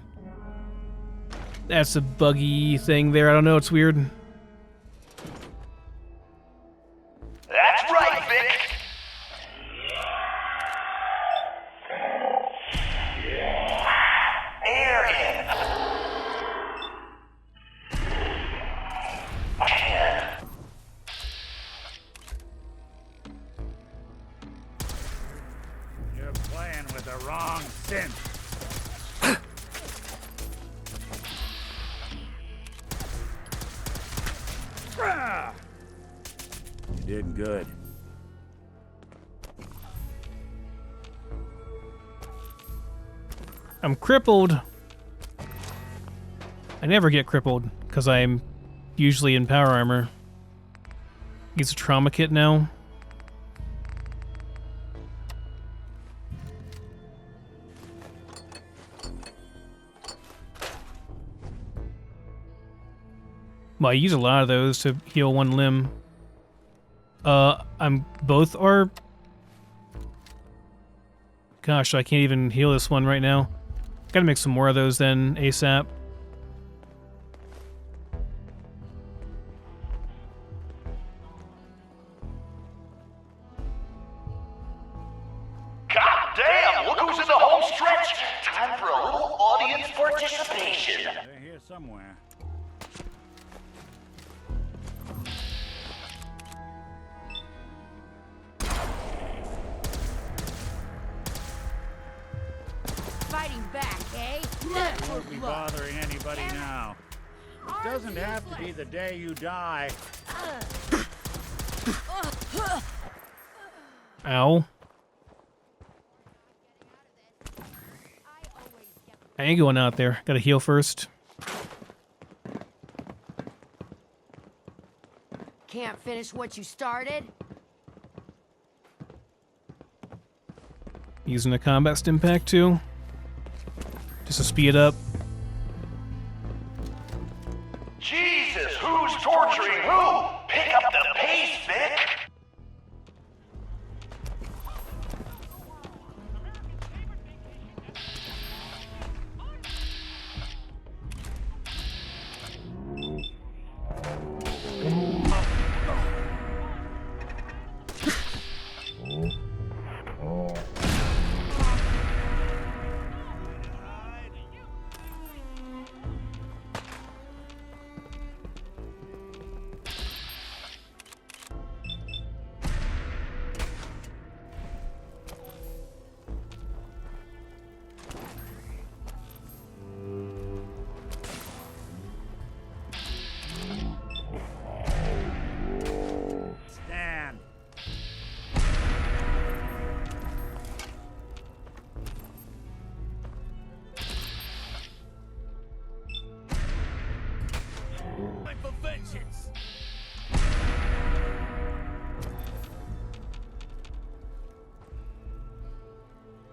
That's a buggy thing there, I don't know, it's weird. That's right, Vic! Air in. 10. You're playing with the wrong synth. You did good. I'm crippled. I never get crippled, because I'm usually in power armor. Use a trauma kit now. Well, I use a lot of those to heal one limb. Both are... Gosh, I can't even heal this one right now. Gotta make some more of those then, ASAP. God damn, look who's in the home stretch! Time for a little audience participation. They're here somewhere. Fighting back, eh? You won't be bothering anybody now. It doesn't have to be the day you die. Ow. I ain't going out there. Gotta heal first. Can't finish what you started? Using a combat stim pack too. Just to speed it up. Jesus, who's torturing who? Pick up the pace, Vic! Stand. Time for vengeance.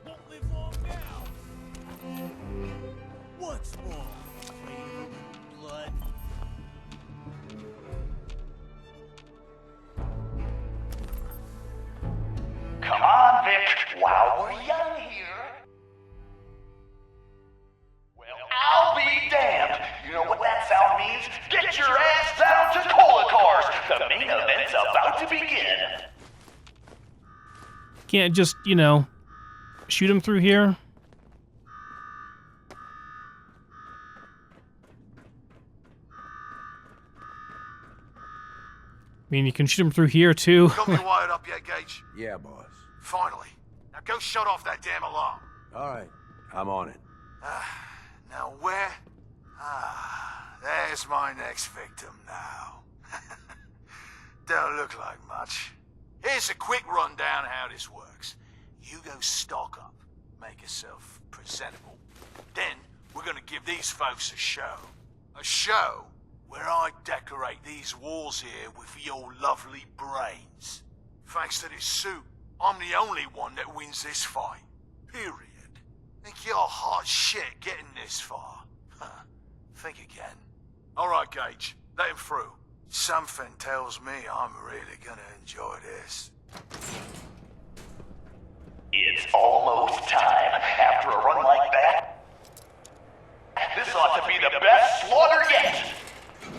Won't live long now. What's more? Blood. Come on, Vic, while we're young here. Well, I'll be damned. You know what that sound means? Get your ass down to Cola Cars. The main event's about to begin. Can't just, you know, shoot him through here. I mean, you can shoot him through here too. Got me wired up yet, Gage? Yeah, boss. Finally. Now go shut off that damn alarm. All right, I'm on it. Now where? There's my next victim now. Don't look like much. Here's a quick rundown how this works. You go stock up, make yourself presentable. Then we're gonna give these folks a show. A show where I decorate these walls here with your lovely brains. Thanks to this suit, I'm the only one that wins this fight. Period. Think you're hot shit getting this far? Huh. Think again. Alright, Gage. Let him through. Something tells me I'm really gonna enjoy this. It's almost time. After a run like that, this ought to be the best slaughter yet.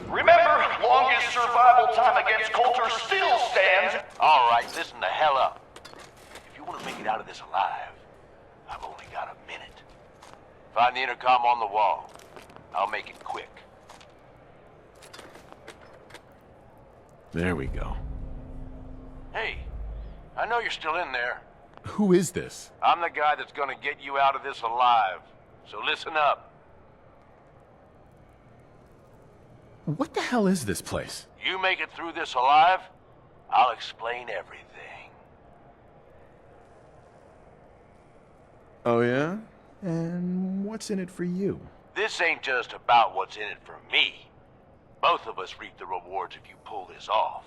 Remember, longest survival time against Coulter still stands. All right, listen the hell up. If you want to make it out of this alive, I've only got a minute. Find the intercom on the wall. I'll make it quick. There we go. Hey, I know you're still in there. Who is this? I'm the guy that's gonna get you out of this alive. So listen up. What the hell is this place? You make it through this alive, I'll explain everything. Oh yeah? And what's in it for you? This ain't just about what's in it for me. Both of us reap the rewards if you pull this off.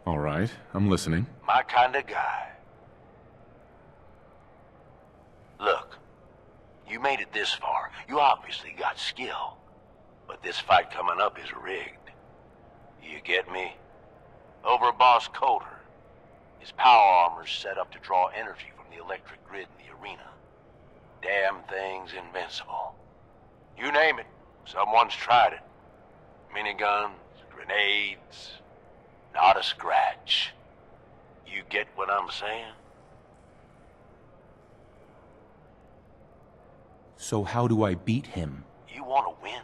All right, I'm listening. My kind of guy. Look, you made it this far. You obviously got skill. But this fight coming up is rigged. You get me? Over Boss Coulter. His power armor's set up to draw energy from the electric grid in the arena. Damn thing's invincible. You name it, someone's tried it. Miniguns, grenades, not a scratch. You get what I'm saying? So how do I beat him? You want to win?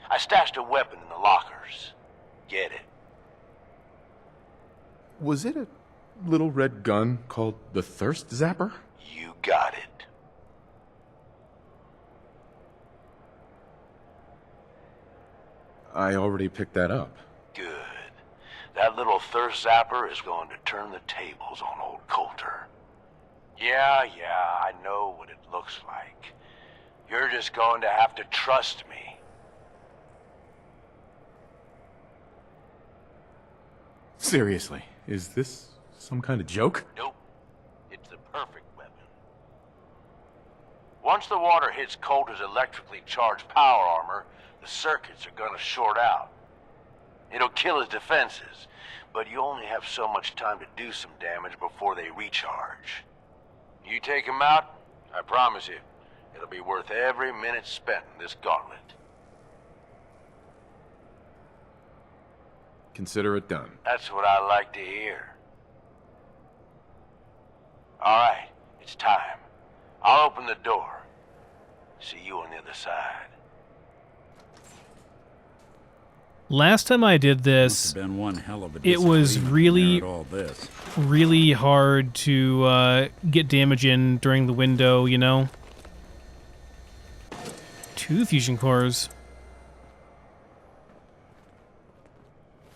I stashed a weapon in the lockers. Get it. Was it a little red gun called the Thirst Zapper? You got it. I already picked that up. Good. That little thirst zapper is going to turn the tables on old Coulter. Yeah, I know what it looks like. You're just going to have to trust me. Seriously, is this some kind of joke? Nope. It's the perfect weapon. Once the water hits Coulter's electrically charged power armor, the circuits are gonna short out. It'll kill his defenses, but you only have so much time to do some damage before they recharge. You take him out, I promise you, it'll be worth every minute spent in this gauntlet. Consider it done. That's what I like to hear. All right, it's time. I'll open the door. See you on the other side. Last time I did this, Must have been one hell of a it was really, all this. really hard to get damage in during the window, you know? 2 fusion cores.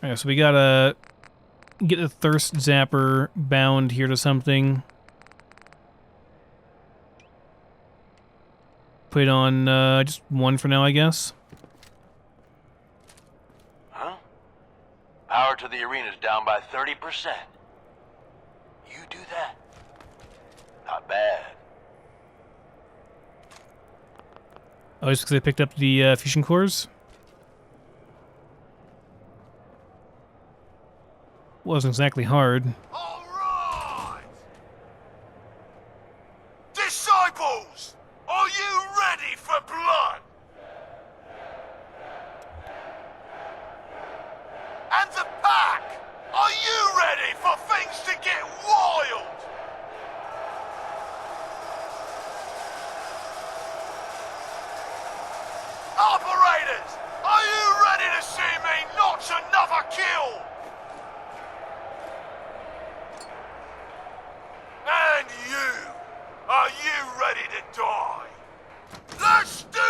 Alright, so we gotta get the Thirst Zapper bound here to something. Put it on just 1 for now, I guess. Huh? Power to the arena's down by 30%. You do that? Not bad. Oh, just because I picked up the fusion cores? Wasn't exactly hard. All right! Disciples! Are you ready for blood? And the pack! Are you ready for things to get wild? Operators! Are you ready to see me notch another kill? And you! Are you ready to die? Let's do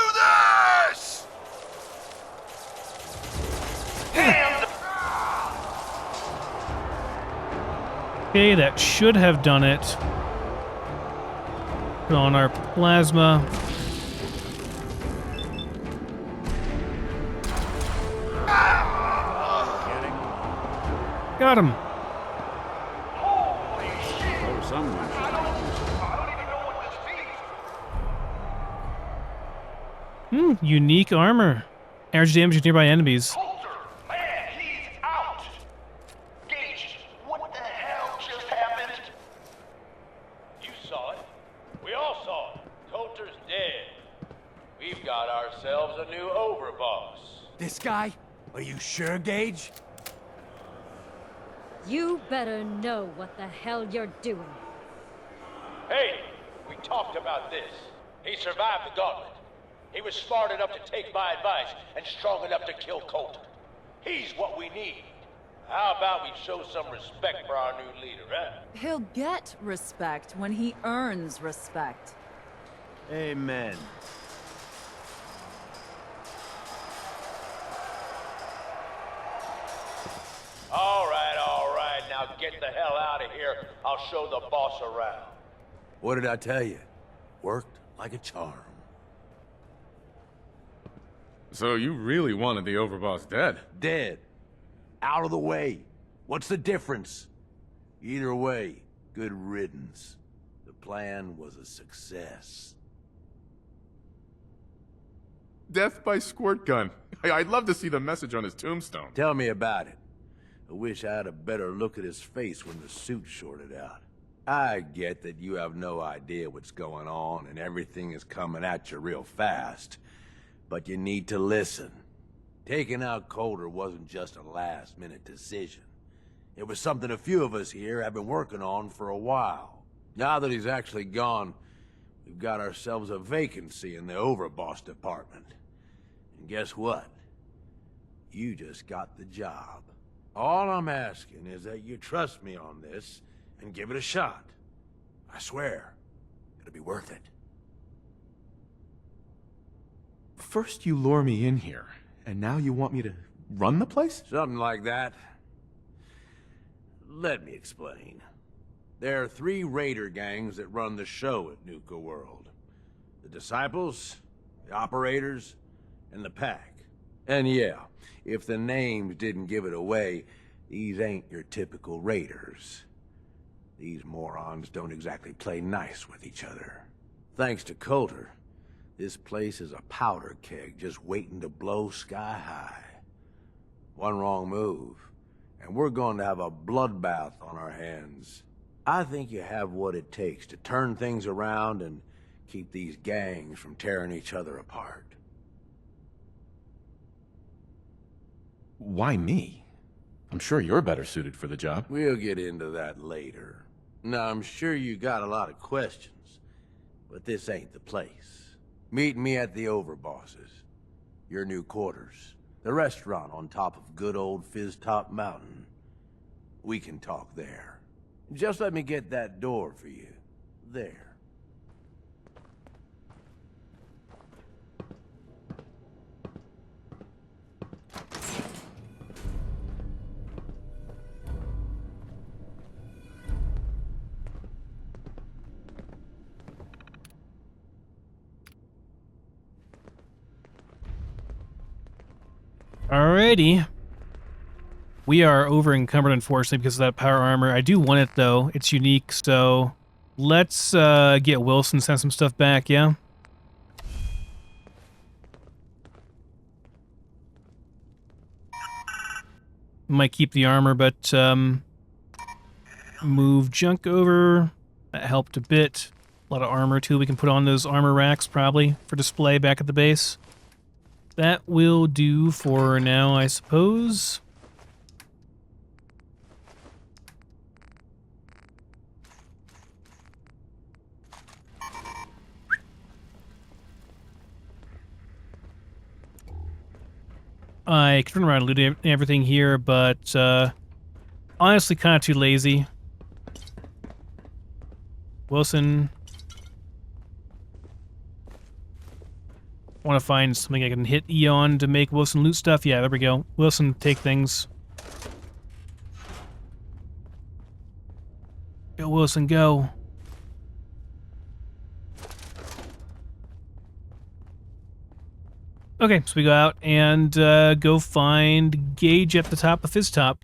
this! Okay, that should have done it. Put on our plasma. Got him. Oh, someone. Unique armor. Average damage to nearby enemies. Coulter, man, he's out. Gage, what the hell just happened? You saw it. We all saw it. Coulter's dead. We've got ourselves a new overboss. This guy? Are you sure, Gage? You better know what the hell you're doing. Hey, we talked about this. He survived the gauntlet. He was smart enough to take my advice and strong enough to kill Coulter. He's what we need. How about we show some respect for our new leader, huh? He'll get respect when he earns respect. Amen. All right. Now get the hell out of here. I'll show the boss around. What did I tell you? Worked like a charm. So you really wanted the overboss dead? Dead. Out of the way. What's the difference? Either way, good riddance. The plan was a success. Death by squirt gun. I'd love to see the message on his tombstone. Tell me about it. I wish I had a better look at his face when the suit shorted out. I get that you have no idea what's going on and everything is coming at you real fast. But you need to listen. Taking out Coulter wasn't just a last-minute decision. It was something a few of us here have been working on for a while. Now that he's actually gone, we've got ourselves a vacancy in the overboss department. And guess what? You just got the job. All I'm asking is that you trust me on this and give it a shot. I swear, it'll be worth it. First you lure me in here, and now you want me to run the place? Something like that. Let me explain. There are 3 raider gangs that run the show at Nuka-World. The Disciples, the Operators, and the Pack. And yeah, if the names didn't give it away, these ain't your typical raiders. These morons don't exactly play nice with each other. Thanks to Coulter, this place is a powder keg just waiting to blow sky high. One wrong move, and we're going to have a bloodbath on our hands. I think you have what it takes to turn things around and keep these gangs from tearing each other apart. Why me? I'm sure you're better suited for the job. We'll get into that later. Now, I'm sure you got a lot of questions, but this ain't the place. Meet me at the Overbosses, your new quarters, the restaurant on top of good old Fizz-Top Mountain. We can talk there. Just let me get that door for you. There. Alrighty. We are over encumbered, unfortunately, because of that power armor. I do want it, though. It's unique, so let's get Wilson, send some stuff back, yeah? Might keep the armor, but move junk over. That helped a bit. A lot of armor, too. We can put on those armor racks, probably, for display back at the base. That will do for now, I suppose. I can turn around and loot everything here, but honestly kind of too lazy. Wilson. Want to find something I can hit E on to make Wilson loot stuff? Yeah, there we go. Wilson, take things. Go, Wilson, go. Okay, so we go out and go find Gage at the top of his top.